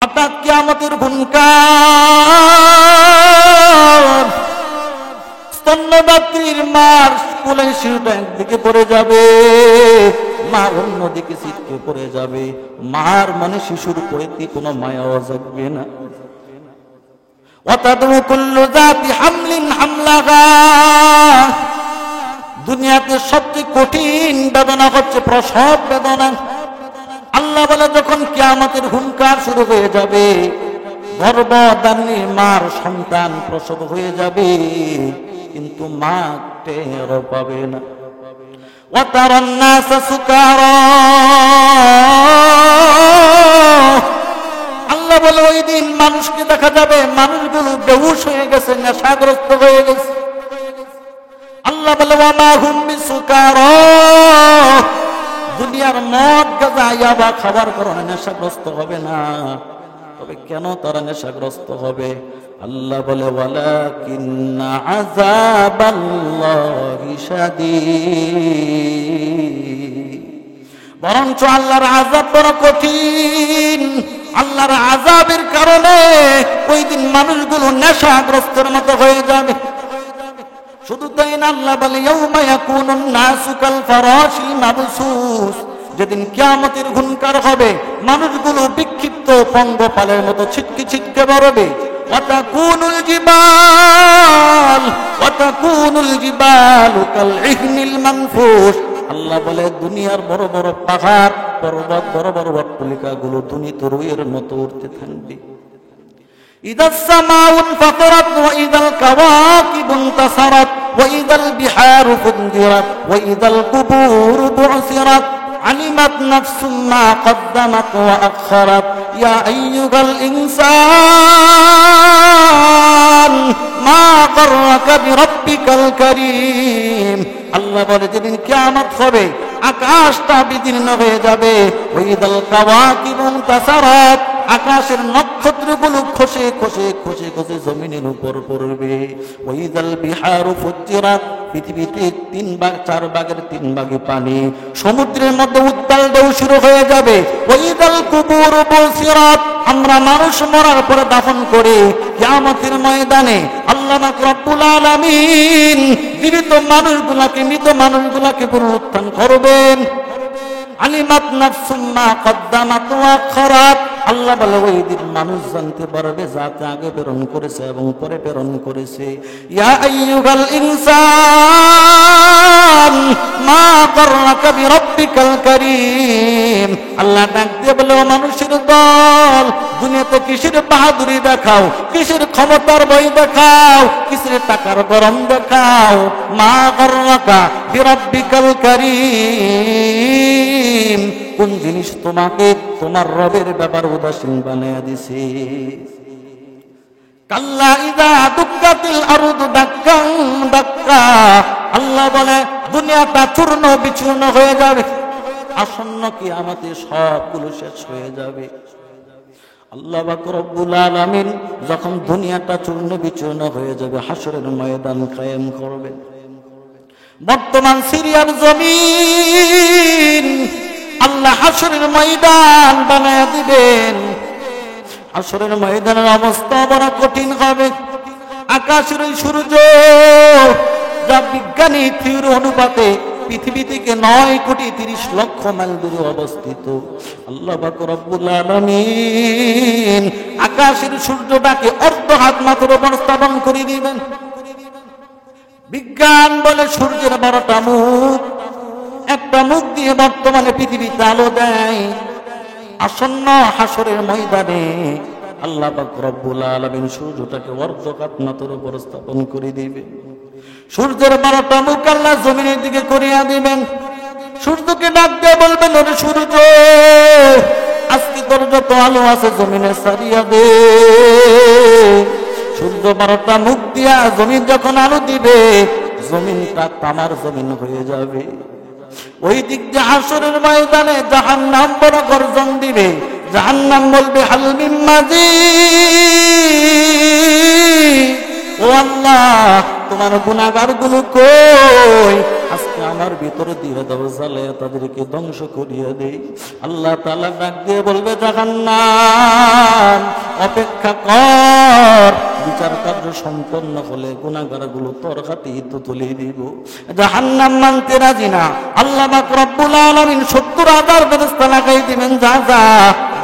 হঠাৎ কিয়ামতের হুনকার, স্তন্যদাত্রীর মার কোলে শিশুটা একদিকে পড়ে যাবে, মা অন্যদিকে ছিটকে পড়ে যাবে। মার মানে শিশুর প্রতি কোনো মায়াও জাগবে না। ওয়াতাদু কুল্লু যাতি হামলিন হামলাহা, দুনিয়াতে সবচেয়ে কঠিন বেদনা হচ্ছে প্রসব বেদনা। আল্লাহ বলে যখন কিয়ামতের হুনকার শুরু হয়ে যাবে, গর্ভধারিণী মার সন্তান প্রসব হয়ে যাবে, কিন্তু মা টের পাবে না। ওয়াতারান নাস সুকারা, আল্লাহ বলে ওই দিন মানুষকে দেখা যাবে মানুষগুলো বেহুশ হয়ে গেছে, নেশাগ্রস্ত হয়ে গেছে। আল্লাহ বলে ওয়া মা হুম বিসুকারা, দুনিয়ার মদ গাঁজা ইয়াবা খাবার কারণে নেশাগ্রস্ত হবে না। তবে কেন তারা নেশাগ্রস্ত হবে? আল্লাহ বলে ওয়ালাকিন্না আযাবাল্লাহি শাদীদ, বরঞ্চ আল্লাহর আযাব বড় কঠিন। আল্লাহর আযাবের কারণে ওই দিন মানুষগুলো নেশাগ্রস্তের মতো হয়ে যাবে। শুধু তাই না, আল্লাহ বলে ইয়াউমা ইয়াকুনুন নাসু কাল ফারাশিল মাবসুস, যেদিন কিয়ামতের হুনকার হবে মানুষগুলো বিক্ষিপ্ত পঙ্গপালের মতো ছিটকে ছিটকে পড়বে। ওয়াতাকুনুল জিবালু কাল ইহনিল মানফুস, আল্লাহ বলে দুনিয়ার বড় বড় পাহাড় পর্বত, বড় বড় বটতলিকাগুলো ধুনিত রুইয়ের মতো উঠতে থাকবে। ইদাস সামাউ ফাতারাত ওয়া ইদাল কাওয়াকিবু ইনতাসারাত ওয়া ইদাল বিহারু ফুজিরাত ওয়া ইদাল কুবুরু বু'সিরাত আলিমাত নাফসুম মা কদ্দামাত ওয়া আখখারাত ইয়া আইয়ুহাল ইনসান মা গাররাকা বিরাব্বিকাল কারীম। আল্লাহ বলে যেদিন কিয়ামত হবে আকাশটা বিদীর্ণ হয়ে যাবে। ওয়া ইদাল কাওয়াকিবু ইনতাসারাত, আকাশের নক্ষত্রগুলো খসে খসে খসে খসে জমিনের উপর পড়বে। ওয়া ইদাল বিহারু ফুজিরাত, পৃথিবীতে 3 ভাগ 4 ভাগের 3 ভাগে পানি, সমুদ্রের মধ্যে উত্তাল ঢেউ শুরু হয়ে যাবে। ওয়া ইদাল কুবুরু বু'সিরাত, আমরা মানুষ মরার পরে দাফন করি কিয়ামতের ময়দানে আল্লাহ রাব্বুল আলামিন জীবিত মানুষগুলোকে, মৃত মানুষগুলোকে পুনরুত্থান করবেন। আলিমাত নাফসুম মা কদ্দামাত ওয়া আখখারাত, আল্লাহ বলে ওই দিন মানুষ জানতে পারবে যাতে আগে প্রেরণ করেছে এবং পরে প্রেরণ করেছে। ইয়া আইয়ুহাল ইনসান মা গাররাকা বিরাব্বিকাল কারীম, আল্লাহ ডাক দিয়ে বলে ও মানুষের দল, দুনিয়াতে কিসের বাহাদুরি দেখাও, কিসের ক্ষমতার বই দেখাও, কিসের টাকার গরম দেখাও। মা গাররাকা বিরাব্বিকাল কারীম, কোন জিনিস তোমাকে তোমার রবের ব্যাপার উদাসীন বানায়া দিছে। কাল্লা ইযা দুক্কাতিল আরদু দাক্কান দাক্কা, আল্লাহ বলে দুনিয়াটা চূর্ণ বিচূর্ণ হয়ে যাবে, আসন্ন কিয়ামতে সবগুলো শেষ হয়ে যাবে। আল্লাহ পাক রব্বুল আলামিন যখন দুনিয়াটা চূর্ণ বিচূর্ণ হয়ে যাবে হাশরের ময়দান কায়েম করবেন। বর্তমান সিরিয়ার জমিন আল্লাহ হাশরের ময়দান বানায়া দিবেন। হাশরের ময়দানের অবস্থা বড় কঠিন হবে। আকাশের ওই সূর্য যা বিজ্ঞানী থিওরি অনুপাতে পৃথিবী থেকে 9,30,00,000 মাইল দূরে অবস্থিত। আল্লাহ পাক রব্বুল আলামিন আকাশের সূর্যটাকে অর্ধ হাত মাথার উপর স্থাপন করে দিবেন। বিজ্ঞান বলে সূর্যের 12টা মুখ, একটা মুখ দিয়ে বর্তমানে পৃথিবীতে আলো দেয়। আসন্ন হাশরের ময়দানে আল্লাহ পাক রব্বুল আলামিন সূর্যটাকে অর্ধ হাত মাথার উপর স্থাপন করে দিবেন। সূর্যের 12টা মুখ আল্লাহ জমিনের দিকে করিয়া দিবেন। সূর্যকে ডাক দিয়ে বলবেন ওরে সূর্য, আজকে তোর যত আলো আছে জমিনে ছাড়িয়া দে। সূর্য 12টা মুখ দিয়া জমিন যখন আলো দিবে জমিনটা তামার জমিন হয়ে যাবে। ওই দিক দিয়ে হাশরের ময়দানে জাহান্নাম বড় গর্জন দিবে। জাহান্নাম বলবে হাল মিন মাজিদ, ও আল্লাহ তোমার গুনাহগার গুলো কই, আজকে আমার ভিতরে দিয়ে দাও, জ্বালায়া তাদেরকে ধ্বংস করিয়া দেই। আল্লাহ তাআলা ডাক দিয়ে বলবে জাহান্নাম বিচার কার্য সম্পন্ন হলে গুনাহগারগুলো তোর হাতেই তো তুলে দিব। জাহান্নাম মানতে রাজি না, আল্লাহ পাক রব্বুল আলামিন 70,000 ফেরেশতা লাগাই দিবেন। যা যা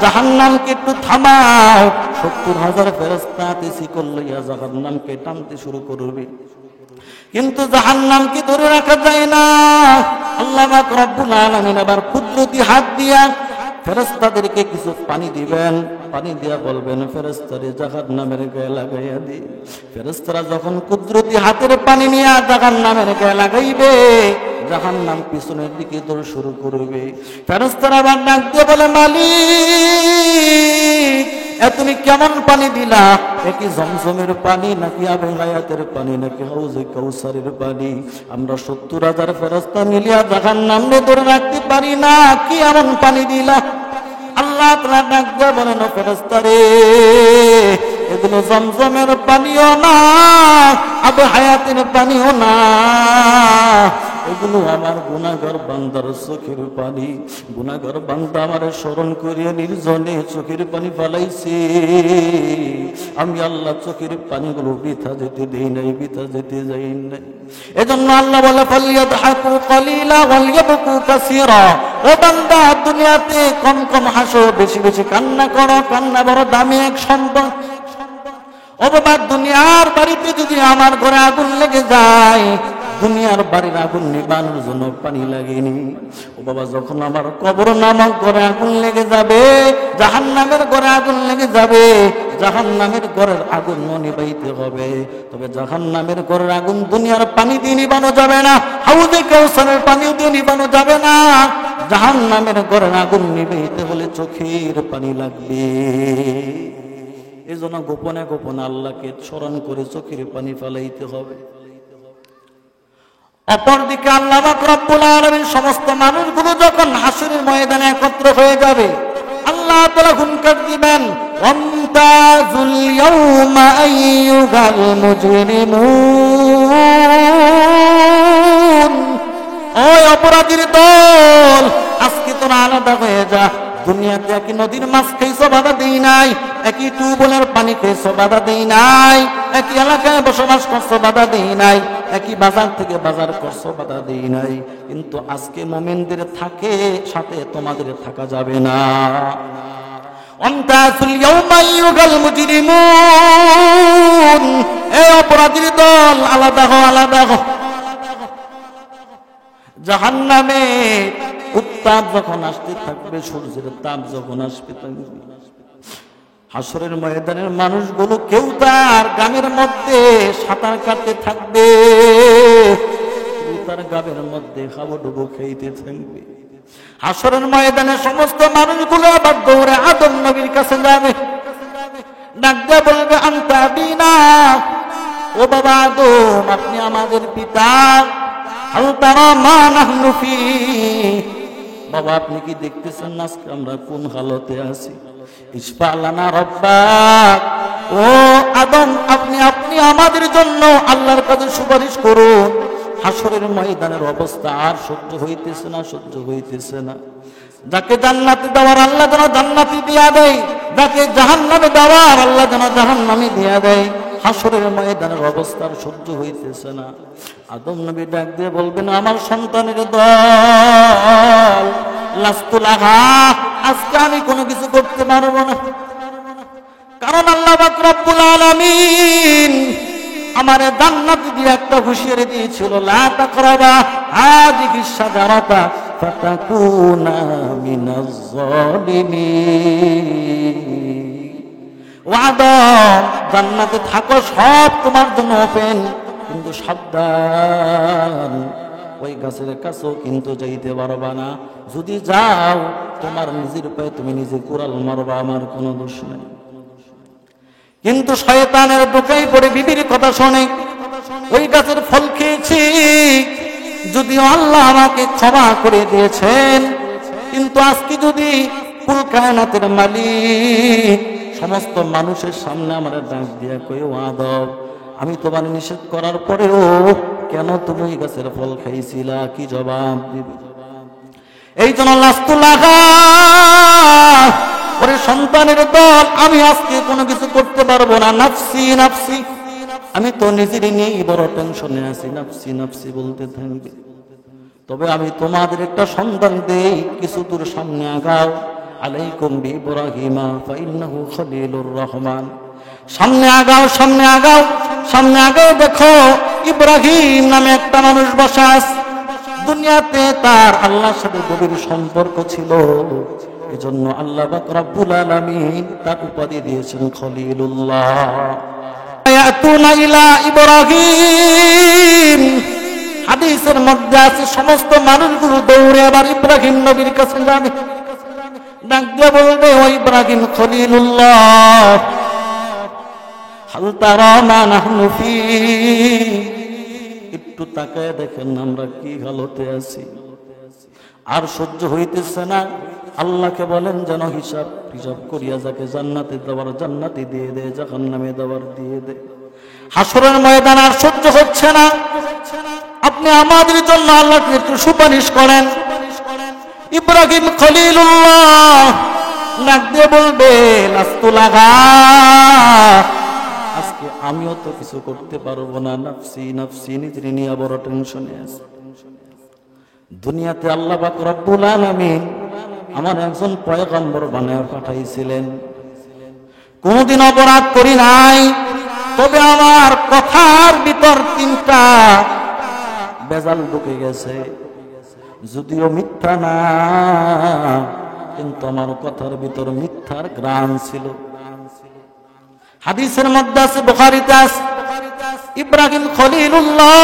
জাহান্নামকে একটু থামাও। 70,000 ফেরেশতা হাতে শিকল লইয়া জাহান্নামকে টানতে শুরু করবে, কিন্তু জাহান্নামকে ধরে রাখা যায় না। আল্লাহ পাক রব্বুল আলামিন আবার কুদরতি হাত দিয়া ফেরেশতাদেরকে কিছু পানি দিবেন, পানি দিয়া বলবেন ফেরেশতারে জাহান্নামের গায়ে লাগাইয়া দি। ফেরেশতারা যখন কুদরতি হাতের পানি নিয়ে জাহান্নামের গায়ে লাগাইবে, জাহান্নাম পিছনের দিকে দৌড় শুরু করবে। ফেরেশতারা আবার ডাক দিয়ে বলে, মালিক তুমি কেমন পানি দিলা? একই জমজমের পানি নাকি আবে হায়াতের পানি নাকি হাউজে কাউসারের পানি? আমরা 70,000 ফেরেশতা মিলিয়া জাহান্নামে ধরে রাখতে পারি না, কি এমন পানি দিলা? আল্লাহ তাআলা ডাক দিয়ে বলেন, ফেরেশতারে এগুলো জমজমের পানিও না, আবে হায়াতের পানিও না, এগুলো আমার গুনাহগার বান্দার চোখের পানি। গুনাহগার বান্দা আমারে স্মরণ করিয়া নির্জনে চোখের পানি ফালাইছে। আমি আল্লাহ চোখের পানিগুলো বৃথা যেতে দেই নাই, বৃথা যেতে যাই নাই। এজন্য আল্লাহ বলে, ফালিয়াদহাকু কালিলা ওয়ালিয়াবকু কাসীরা। ও বান্দা, দুনিয়াতে কম কম হাসো, বেশি বেশি কান্না করো। কান্না বড় দামি এক সম্পদ। ও বাবা, দুনিয়ার বাড়িতে যদি আমার ঘরে আগুন লেগে যায়, দুনিয়ার বাড়ির আগুন নিবানোর জন্য পানি লাগেনি। ও বাবা, যখন আমার কবর নামক ঘরে আগুন লেগে যাবে, জাহান্নামের ঘরে আগুন লেগে যাবে, জাহান্নামের ঘরের আগুন নিবাইতে হবে। তবে জাহান্নামের ঘরের আগুন দুনিয়ার পানি দিয়ে নিবানো যাবে না, হাউজে কাউসারের পানি দিয়ে নিবানো যাবে না। জাহান্নামের ঘরের আগুন নিবাইতে হলে চোখের পানি লাগবে। এই জন্য গোপনে গোপনে আল্লাহকে স্মরণ করে চোখের পানি ফেলাইতে হবে। অপরদিকে আল্লাহ পাক রব্বুল আলামিন সমস্ত মানুষগুলো যখন হাসরের ময়দানে একত্র হয়ে যাবে, আল্লাহ তাআলা হুঙ্কার দিবেন, ওয়ামতাজুল ইয়াউমা আইয়ুহাল মুজরিমুন। ওই অপরাধীর দল, আজকে তোরা আলাদা হয়ে যা। দুনিয়াতে একই নদীর মাছ খেয়েছো, বাধা দেই নাই। একই টিউবওয়েলের পানি খেয়েছো, বাধা দেই নাই। একই এলাকায় বসবাস করছো, বাধা দেই নাই। একই বাজার থেকে বাজার করছো, বাধা দেই নাই। কিন্তু আজকে মুমিনদের থাকে সাথে তোমাদের থাকা যাবে না। ওয়ামতাজুল ইয়াউমা আইয়ুহাল মুজরিমুন। এই অপরাধীর দল, আলাদা হও, আলাদা হও। জাহান্নামে উত্তাপ যখন আসতে থাকবে, সূর্যের তাপ যখন আসবে থাকবে, হাসরের ময়দানের মানুষগুলো কেউ তার গ্রামের মধ্যে সাঁতার কাটতে থাকবে, কেউ তার গ্রামের মধ্যে হাবুডুবু খেইতে থাকবে। হাসরের ময়দানে সমস্ত মানুষগুলো আবার দৌড়ে আদম নবীর কাছে যাবে, ডাক দিয়ে বলবে, আনতা বিনা। ও বাবা আদম, আপনি আমাদের পিতা। হাল তারা মা নাহনু ফি। বাবা, আপনি কি দেখতেছেন না আজকে আমরা কোন হালতে আছি? ইশফা লানা রাব্বাক। ও আদম, আপনি আমাদের জন্য আল্লাহর কাছে সুপারিশ করুন। হাসরের ময়দানের অবস্থা আর সহ্য হইতেছে না, সহ্য হইতেছে না। যাকে জান্নাতে দেওয়ার আল্লাহ যেন জান্নাতি দিয়া দেয়, যাকে জাহান্নামে দেওয়ার আল্লাহ যেন জাহান্নামে দিয়া দেয়। হাসরের ময়দানের অবস্থা আর সহ্য হইতেছে না। আদম নবী ডাক দিয়ে বলবেন, আমার সন্তানের দল, লাস্তু লাহা, আজকে আমি কোনো কিছু করতে পারবো না। কারণ আল্লাহ পাক রব্বুল আলামিন আমারে জান্নাত দিয়ে একটা হুঁশিয়ারি দিয়েছিল, লা তাকরাবা হাযিহিশ শাজারাতা ফাতাকুনা মিনাজ জালিমিন। ও আদম, জান্নাতে থাকো, সব তোমার জন্য ওপেন, কিন্তু সাবধান, ওই গাছের কাছেও কিন্তু যাইতে পারবা না। যদি যাও, তোমার নিজের পায়ে তুমি নিজে কুড়াল মারবা, আমার কোনো দোষ নাই। কিন্তু শয়তানের দোকাই পড়ে বিবির কথা শোনে, ওই গাছের ফল খেয়েছি, যদিও আল্লাহ আমাকে ক্ষমা করে দিয়েছেন, কিন্তু আজকে যদি কুল কায়নাতের মালিক সমস্ত মানুষের সামনে আমার ডাক দিয়া কই, ও আদম, আমি তোমার নিষেধ করার পরেও কেন তুমি ওই গাছের ফল খাইছিলা? কি জবাব দিবে? এই জন্য লাস্তু লাগা, ওরে সন্তানের দল, আমি আজকে কোনো কিছু করতে পারবো না। নাফসি নাফসি, আমি তো নিজেরই নিয়েই বড় টেনশনে আছি, নাফসি নাফসি বলতে থাকবে। তবে আমি তোমাদের একটা সন্ধান দেই, কিছু দূর সামনে আগাও। আলাইকুম বিইব্রাহিমা ফাইন্নাহু খলিলুর রহমান। সামনে আগাও, সামনে আগাও, সামনে আগাও, দেখো ইব্রাহিম নামে একটা মানুষ বসা আছে। দুনিয়াতে তার আল্লাহর সাথে গভীর সম্পর্ক ছিল, এজন্য আল্লাহ পাক রব্বুল আলামিন তার উপাধি দিয়েছেন খলিলুল্লাহ। ইয়াতুনা ইলা ইব্রাহিম, হাদিসের মধ্যে আছে সমস্ত মানুষগুলো দৌড়ে আবার ইব্রাহিম নবীর কাছে যাবে, ডাক দিয়ে বলবে, ও ইব্রাহিম খলিলুল্লাহ, হাল তারা মা নাহনু ফী, একটু তাকায় দেখেন আমরা কি হালতে আছি। আর সহ্য হইতেছে না, আল্লাহকে বলেন যেন হিসাব করিয়া যাকে জান্নাতে দেওয়ার জান্নাতি দিয়ে দে, জাহান্নামে দেওয়ার দিয়ে দে। হাসরের ময়দান আর সহ্য হচ্ছে না, আপনি আমাদের জন্য আল্লাহকে একটু সুপারিশ করেন। ইব্রাহিম খলিলুল্লাহ নাক দিয়ে বলবে, লাস্তু লাগা, আজকে আমিও তো কিছু করতে পারবো না, নাফসি নাফসি, নিজের নিয়ে বড় টেনশনে আছে। দুনিয়াতে আল্লাহ পাক রব্বুল আলামিন আমার একজন পয়গম্বর বানায় পাঠাইছিলেন, কোনদিন অপরাধ করি নাই, তবে আমার কথার ভিতর তিনটা বেজাল ঢুকে গেছে, যদিও মিথ্যা না, কিন্তু আমার কথার ভিতর মিথ্যার গ্রাণ ছিল। হাদিসের মধ্যে আছে, বুখারীতে আছে, ইব্রাহিম খলিলুল্লাহ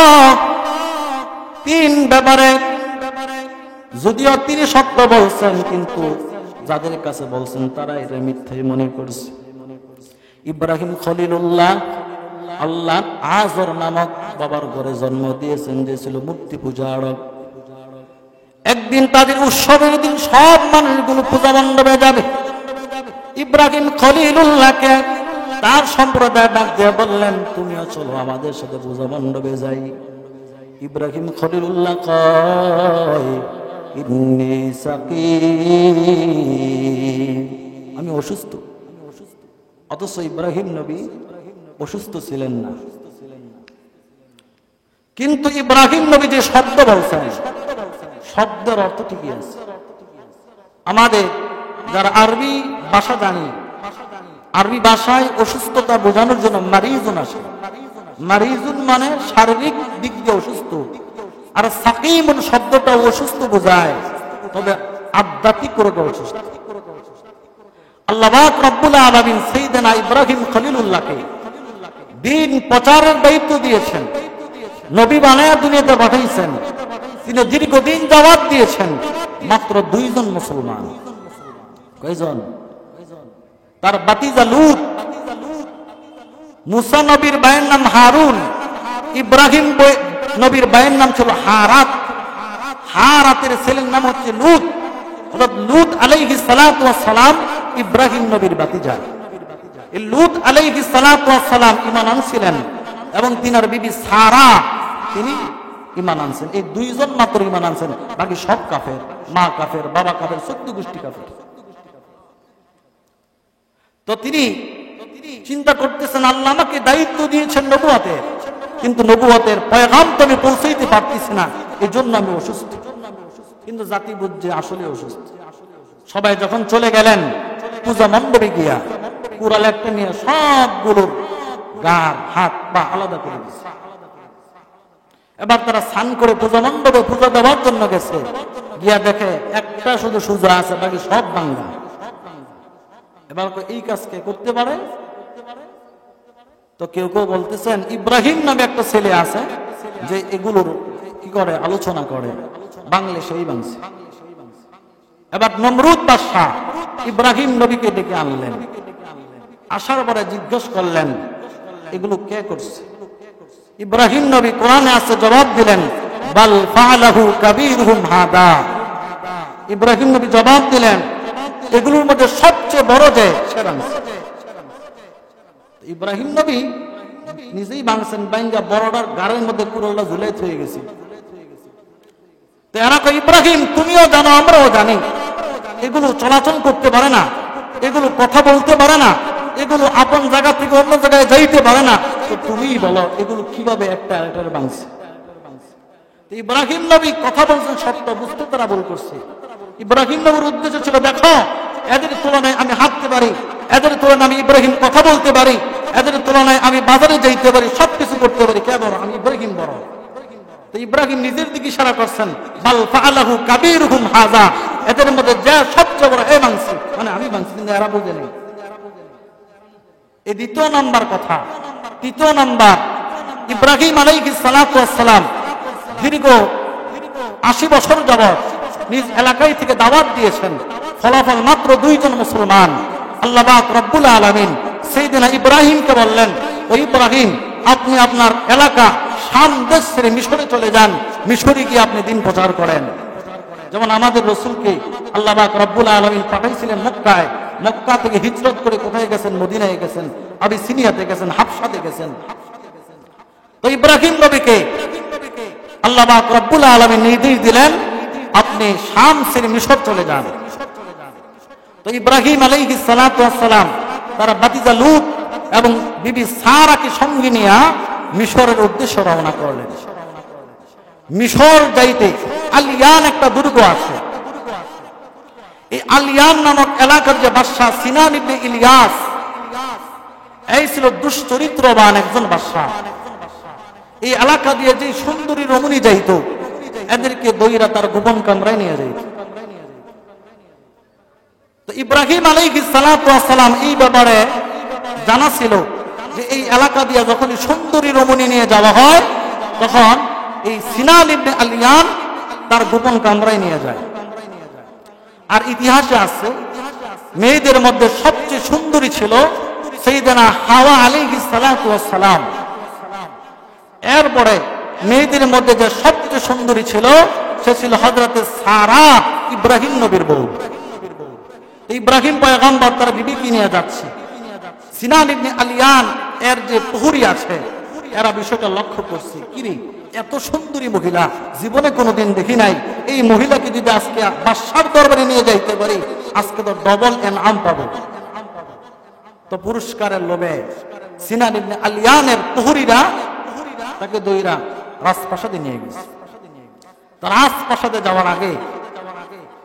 তিন ব্যাপারে, যদিও তিনি সত্য বলছেন, কিন্তু যাদের কাছে বলছেন তারা এটা মিথ্যাই মনে করছে। ইব্রাহিম খলিলুল্লাহ আল্লাহ আজর নামক বাবার ঘরে জন্ম দিয়েছেন, যে ছিল মূর্তি পূজারক। একদিন তাদের উৎসবের দিন সব মানুষগুলো পূজা মণ্ডপে যাবে। ইব্রাহিম খলিলুল্লাহকে তার সম্প্রদায় ডাক দিয়ে বললেন, তুমিও চলো আমাদের সাথে পূজা মণ্ডপে যাই। ইব্রাহিম খলিলুল্লাহ কয়, ইন্নী সাকিম, আমি অসুস্থ। অথচ ইব্রাহিম নবী অসুস্থ ছিলেন না, কিন্তু ইব্রাহিম নবী যে শব্দ বলছেন, শব্দের অর্থ ঠিকই আছে। আমাদের যারা আরবি ভাষা জানি, আরবি ভাষায় অসুস্থতা বোঝানোর জন্য মারিজুন আসে। মারিজুন মানে শারীরিক দিক দিয়ে অসুস্থ, আর সাকিমুন শব্দটা অসুস্থ বোঝায়, তবে আধ্যাত্মিক করে অসুস্থ। আল্লাহ পাক রব্বুল আলামিন সাইয়েদনা ইব্রাহিম খলিলুল্লাহকে দিন প্রচারের দায়িত্ব দিয়েছেন, নবী বানায়া দুনিয়াতে পাঠাইছেন। তিনি দীর্ঘদিন দাওয়াত দিয়েছেন। মাত্র 2 জন মুসলমান। কয়জন? তার বাতিজা লূত, মুসা নবীর ভাইয়ের নাম হারুন, ইব্রাহিম নবীর ভাইয়ের নাম ছিল হারাত, হারাতের ছেলের নাম হচ্ছে লূত। অর্থাৎ লূত আলাইহিস সালাতু ওয়াস সালাম ইব্রাহিম নবীর বাতিজা। এই লূত আলাইহিস সালাতু ওয়াস সালাম ঈমান আনছিলেন, এবং তিনার বিবি সারা তিনি ঈমান আনছেন। এই 2 জন মাত্র ঈমান আনছেন, বাকি সব কাফের। মা কাফের, বাবা কাফের, 14 গোষ্ঠী কাফের। তো তিনি চিন্তা করতেছেন, আল্লাহ আমাকে দায়িত্ব দিয়েছেন নবুয়তের, কিন্তু নবুয়তের পয়গাম তো আমি পৌঁছাইতে পারতেছি না, এই জন্য আমি অসুস্থ। কিন্তু জাতি বুঝছে আসলে অসুস্থ। সবাই যখন চলে গেলেন পূজা মণ্ডপে গিয়া, কুড়াল একটা নিয়ে সবগুলোর গার হাত পা আলাদা করে দিচ্ছে। এবার তারা স্নান করে পূজা মণ্ডপে পূজা দেওয়ার জন্য গেছে, গিয়া দেখে একটা শুধু সোজা আছে, বাকি সব ভাঙা। এবার এই কাজ কে করতে পারে? তো কেউ কেউ বলতেছেন ইব্রাহিম নামে একটা ছেলে আছে, যে এগুলোর কি করে আলোচনা করে, বাংলে সেই বাংছে। এবার নমরুদ বাদশা ইব্রাহিম নবীকে ডেকে আনলেন, আসার পরে জিজ্ঞেস করলেন এগুলো কে করছে? ইব্রাহিম নবী কোরআনে আছে জবাব দিলেন, বাল ফাআলাহু কাবীরুহুম হাদা। ইব্রাহিম নবী জবাব দিলেন, এগুলোর মধ্যে সবচেয়ে বড় যে সেরা। ইব্রাহিম নবী নিজেই ভাঙছেন, ভাঙ্গা বড়টার গাড়ির মধ্যে কুড়ালটা ঝুলাই হয়ে গেছে। তো এরা কয়, ইব্রাহিম তুমিও জানো আমরাও জানি, এগুলো চলাচল করতে পারে না, এগুলো কথা বলতে পারে না, এগুলো আপন জায়গা থেকে অন্য জায়গায় যাইতে পারে না, তো তুমিই বলো এগুলো কিভাবে একটা আরেকটার ভাঙছে। ইব্রাহিম নবী কথা বলছেন সত্য, বুঝতে তারা ভুল করছে। ইব্রাহিম নবীর উদ্দেশ্য ছিল, দেখো এদের তুলনায় আমি হাঁটতে পারি, এদের তুলনায় আমি ইব্রাহিম কথা বলতে পারি, এদের তুলনায় আমি বাজারে যাইতে পারি, সবকিছু করতে পারি, কে বড়? আমি ইব্রাহিম বড়। তো ইব্রাহিম নিজের দিকে ইশারা করছেন, বাল ফাআলাহু কাবীরুহুম হাযা, এদের মধ্যে যে সবচেয়ে বড় এ মানছি, মানে আমি মানছি, কিন্তু এরা বুঝে নেই। এই দ্বিতীয় নাম্বার কথা। তৃতীয় নাম্বার, ইব্রাহিম আলাইহিস সালাতু ওয়াস সালাম দীর্ঘ 80 বছর যাবত নিজ এলাকায় থেকে দাওয়াত দিয়েছেন, ফলাফল মাত্র 2 জন মুসলমান। আল্লাহ পাক রব্বুল আলামিন সাইয়েদনা ইব্রাহিমকে বললেন, ও ইব্রাহিম, আপনি আপনার এলাকা শাম দেশ ছেড়ে মিশরে চলে যান, মিশরে গিয়ে আপনি দিন প্রচার করেন। যেমন আমাদের রাসূলকে আল্লাহ পাক রব্বুল আলামিন পাঠাইছিলেন মক্কায়, মক্কা থেকে হিজরত করে কোথায় গেছেন? মদিনায় গেছেন, আবিসিনিয়াতে গেছেন, হাবশাতে গেছেন। তো ইব্রাহিম নবীকে আল্লাহ পাক রব্বুল আলামিন নির্দেশ দিলেন, আপনি শাম ছেড়ে মিশর চলে যান। তো ইব্রাহিম আলাইহিস সালাতু ওয়াস সালাম তার ভাতিজা লূত এবং বিবি সারাকে সঙ্গে নিয়ে মিশরের উদ্দেশ্যে রওনা করলেন। মিশর যাইতে আলিয়ান একটা দুর্গ আছে। এই আলিয়ান নামক এলাকার যে বাদশা সিনান ইবনে ইলিয়াস, এই ছিল দুশ্চরিত্রবান একজন বাদশা। এই এলাকা দিয়ে যে সুন্দরী রমণী যাইত, এদেরকে দইরা তার গোপন কামরায় নিয়ে যাইত। তো ইব্রাহিম আলাইহিস সালাতু ওয়াস সালাম এই ব্যাপারে জানা ছিল যে এই এলাকা দিয়ে যখন সুন্দরী রমণী নিয়ে যাওয়া হয়, তখন এই সিনান ইবনে আলিয়ান তার গোপন কামরায় নিয়ে যায়। আর ইতিহাসে আছে, মেয়েদের মধ্যে সবচেয়ে সুন্দরী ছিল সাইয়েদনা হাওয়া আলাইহিস সালাতু ওয়াস সালাম। এরপরে মেয়েদের মধ্যে যে সবচেয়ে সুন্দরী ছিল, সে ছিল হযরতে সারা, ইব্রাহিম নবীর বউ। ইব্রাহিম পয়গম্বর তার বিবিকে নিয়ে যাচ্ছে। সিনান ইবনে আলিয়ান এর যে প্রহরী আছে, এরা বিষয়টা লক্ষ্য করছে, কিরে এত সুন্দরী মহিলা জীবনে কোনোদিন দেখি নাই, এই মহিলাকে যদি আজকে বাদশার দরবারে নিয়ে যাইতে পারি, আজকে তো ডবল ইনাম পাবো। তো পুরস্কারের লোভে সিনান ইবনে আলিয়ানের প্রহরীরা তাকে দইরা রাজপ্রাসাদে নিয়ে গেছে। তো রাজপ্রাসাদে যাওয়ার আগে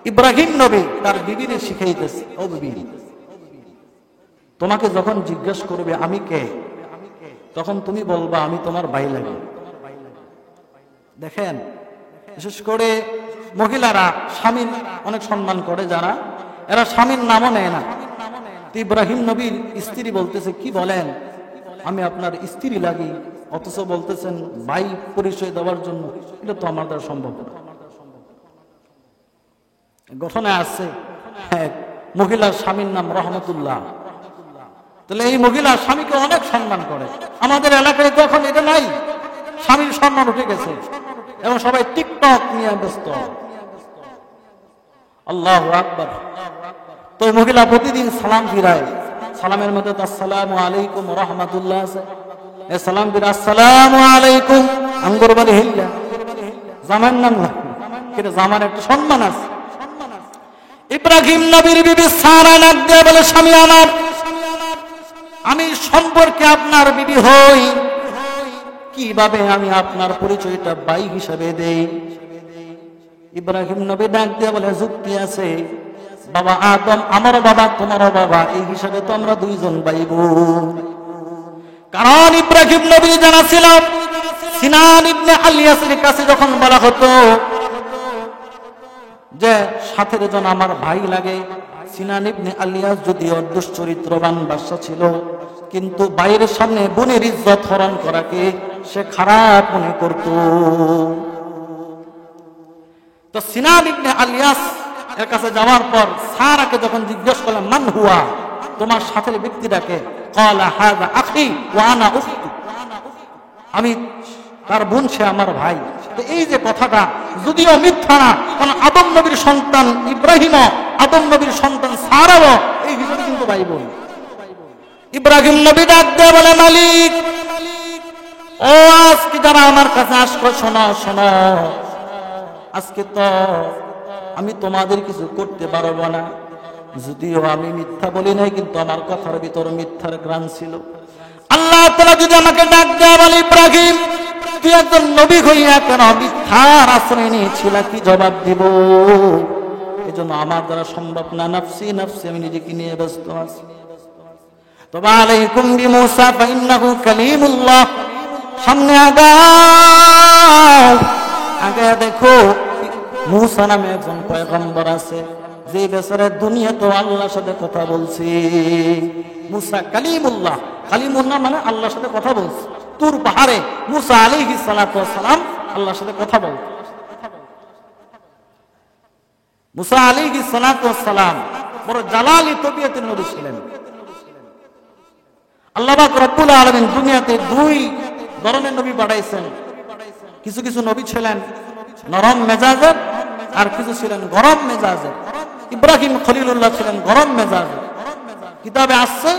ইব্রাহিম নবী তার বিবিরে শিখাইতেছে, ও বিবি, তোমাকে যখন জিজ্ঞেস করবে আমি কে, তখন তুমি বলবা আমি তোমার ভাই লাগি। দেখেন, বিশেষ করে মহিলারা স্বামীর অনেক সম্মান করে যারা, এরা স্বামীর নামও নেয় না। ইব্রাহিম নবীর স্ত্রী বলতেছে, কি বলেন, আমি আপনার স্ত্রী লাগি, অথচ বলতেছেন ভাই পরিচয় দেওয়ার জন্য? এটা তো আমার দ্বারা সম্ভব না। ঘটনায় আছে, মহিলার স্বামীর নাম রহমতুল্লাহ। তাহলে এই মহিলা স্বামীকে অনেক সম্মান করে। আমাদের এলাকায় তো এখন এটা নাই, স্বামীর সম্মান উঠে গেছে এবং সবাই টিকটক নিয়ে ব্যস্ত। আল্লাহু আকবার। তো এই মহিলা প্রতিদিন সালাম ফিরায়, সালামের মধ্যে আসসালামু আলাইকুম রাহমাতুল্লাহ আছে, এই সালাম ফিরা আসসালামু আলাইকুম আঙ্গুর বাড়ি হিল্লা, জামার নাম না, কিন্তু জামার একটা সম্মান আছে। ইব্রাহিম নবীর বিবি সারা ডাক দিয়ে বলে, স্বামী আমার, আমি সম্পর্কে আপনার বিবি হই, কিভাবে আমি আপনার পরিচয়টা ভাই হিসাবে দেই? ইব্রাহিম নবী ডাক দিয়ে বলে, যুক্তি আছে, বাবা আদম আমারও বাবা তোমারও বাবা, এই হিসাবে তো আমরা দুইজন ভাই বোন। কারণ ইব্রাহিম নবী জানা ছিল, সিনান ইবনে আলিয়াসের কাছে যখন বলা হতো যে সাথের জন আমার ভাই লাগে, সিনান ইবনে আলিয়াস যদিও দুশ্চরিত্রবান বাদশা ছিল, কিন্তু বাইরের সামনে বোনের ইজ্জত হরণ করাকে সে খারাপ মনে করত। তো সিনান ইবনে আলিয়াস এর কাছে যাওয়ার পর সারাকে যখন জিজ্ঞেস করলাম, মান হুয়া, তোমার সাথের ব্যক্তিটাকে? ক্বালা হাযা আখি ওয়া আনা উখতু, আমি তার বোন, সে আমার ভাই। তো এই যে কথাটা যদিও মিথ্যা না, কারণ আদম নবীর সন্তান ইব্রাহিম, আদম নবীর সন্তান সারাও এই হিসেবে কিন্তু ভাই বোন। ইব্রাহিম নবী ডাক দিয়ে বলে, মালিক, ও আজকে যারা আমার কাছে আসলো, শোনো শোনো, আজকে তো আমি তোমাদের কিছু করতে পারবো না। যদিও আমি মিথ্যা বলি নাই, কিন্তু আমার কথার ভিতর মিথ্যার গ্রাণ ছিল। আল্লাহ তাআলা যদি আমাকে ডাক দেয় বলে, ইব্রাহিম তুই একজন নবী হইয়া কেন মিথ্যার আশ্রয় নিয়েছিল, কি জবাব দিব? এজন্য আমার দ্বারা সম্ভব না, নাফসি নাফসি, আমি নিজেকে নিয়ে ব্যস্ত আছি। তবে আলাইকুম বিমূসা ফাইন্নাহু কালিমুল্লাহ, সামনে আগাও, আগে দেখো মূসা নামে একজন পয়গম্বর আছে, যে বেচারা দুনিয়া তো আল্লাহর সাথে কথা বলছে। মূসা কালিমুল্লাহ, কালিমুল্লাহ মানে আল্লাহর সাথে কথা বলছে। তুর পাহাড়ে মূসা আলাইহিস সালাতু ওয়াস সালাম আল্লাহর সাথে কথা বলতেন। মূসা আলাইহিস সালাতু ওয়াস সালাম বড় জালালি তবিয়তের নবী ছিলেন। আল্লাহ পাক রব্বুল আলামিন দুনিয়াতে দুই ধরনের নবী পাঠাইছেন। কিছু কিছু নবী ছিলেন নরম মেজাজের, আর কিছু ছিলেন গরম মেজাজের। ইব্রাহিম খলিলুল্লাহ ছিলেন গরম মেজাজের। কিতাবে আসছে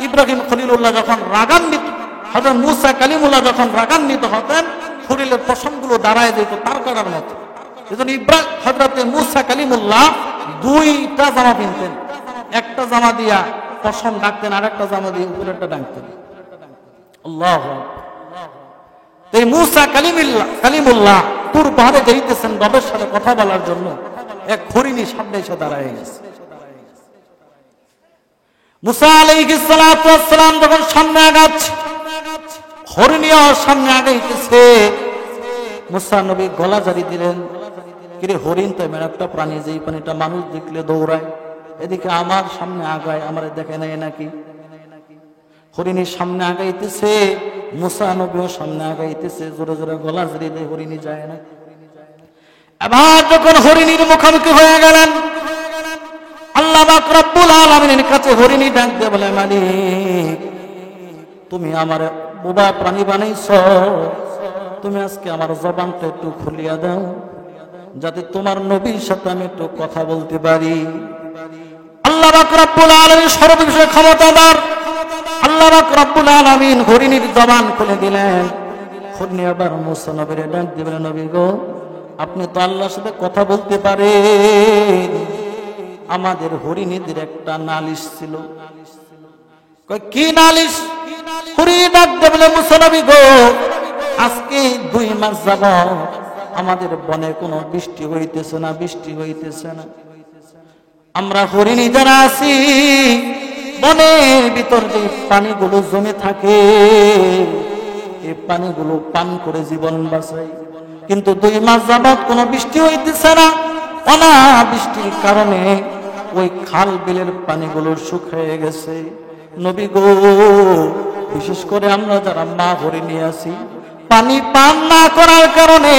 ইব্রাহিম খলিলুল্লাহ যখন রাগান্বিত, হযরত মূসা কালিমুল্লাহ যখন রাগান্বিত হতেন, শরীরের পশমগুলো দাঁড়ায় যেত তার কাটার মতো। এজন্য হযরত মূসা কালিমুল্লাহ দুইটা জামা কিনতেন, একটা জামা দিয়া পশম ডাকতেন, আর একটা জামা দিয়ে উপরেরটা ডাকতেন। আল্লাহু আকবার। এই মূসা কালিমুল্লাহ তুর পাহাড়ে যাইতেছেন রবের সাথে কথা বলার জন্য, এক হরিণী সামনে এসে দাঁড়ায় গেছে। মূসা আলাইহিস সালাতু ওয়াস সালাম যখন সামনে আগাচ্ছে, হরিণীও সামনে আগাইতেছে। মূসা নবী গলা জারি দিলেন, কিরে হরিণ তো এমন একটা প্রাণী যেই প্রাণীটা মানুষ দেখলে দৌড়ায়, এদিকে আমার সামনে আগায়, আমারে দেখে নেয় নাকি? হরিণীর সামনে আগাইতেছে, মূসা নবীও সামনে আগাইতেছে, জোরে জোরে গলা জারি দিয়ে হরিণী যায় না। এবার যখন হরিণীর মুখোমুখি হয়ে গেলেন, আল্লাহ পাক রব্বুল আলামিনের কাছে হরিণী ডাক দিয়ে বলে, মালিক তুমি আমার বোবা প্রাণী বানাইছো, তুমি আজকে আমার জবানটা একটু খুলিয়া দাও, যাতে তোমার নবীর সাথে আমি একটু কথা বলতে পারি। আল্লাহ পাক রব্বুল আলামিন সর্ববিষয়ে ক্ষমতাধর। আল্লাহ পাক রব্বুল আলামিন হরিণীর জবান খুলে দিলেন। হরিণী আবার মূসা নবীরে ডাক দিয়ে বলে, নবী গো, আপনি তো আল্লাহর সাথে কথা বলতে পারেন, আমাদের হরিণীদের একটা নালিশ ছিল। কি নালিশ? হরিণী ডাক দিয়ে বলে, মূসা নবী গো, আজকে 2 মাস যাবত আমাদের বনে কোনো বৃষ্টি হইতেছে না, বৃষ্টি হইতেছে না। আমরা হরিণী যারা আছি, বনের ভিতর যে পানিগুলো জমে থাকে, এই পানিগুলো পান করে জীবন বাঁচাই, কিন্তু 2 মাস যাবত কোনো বৃষ্টি হইতেছে না। অনাবৃষ্টির কারণে ওই খাল বিলের পানিগুলো শুকিয়ে গেছে। নবী গো, বিশেষ করে আমরা যারা মা হরিণী আছি, পানি পান না করার কারণে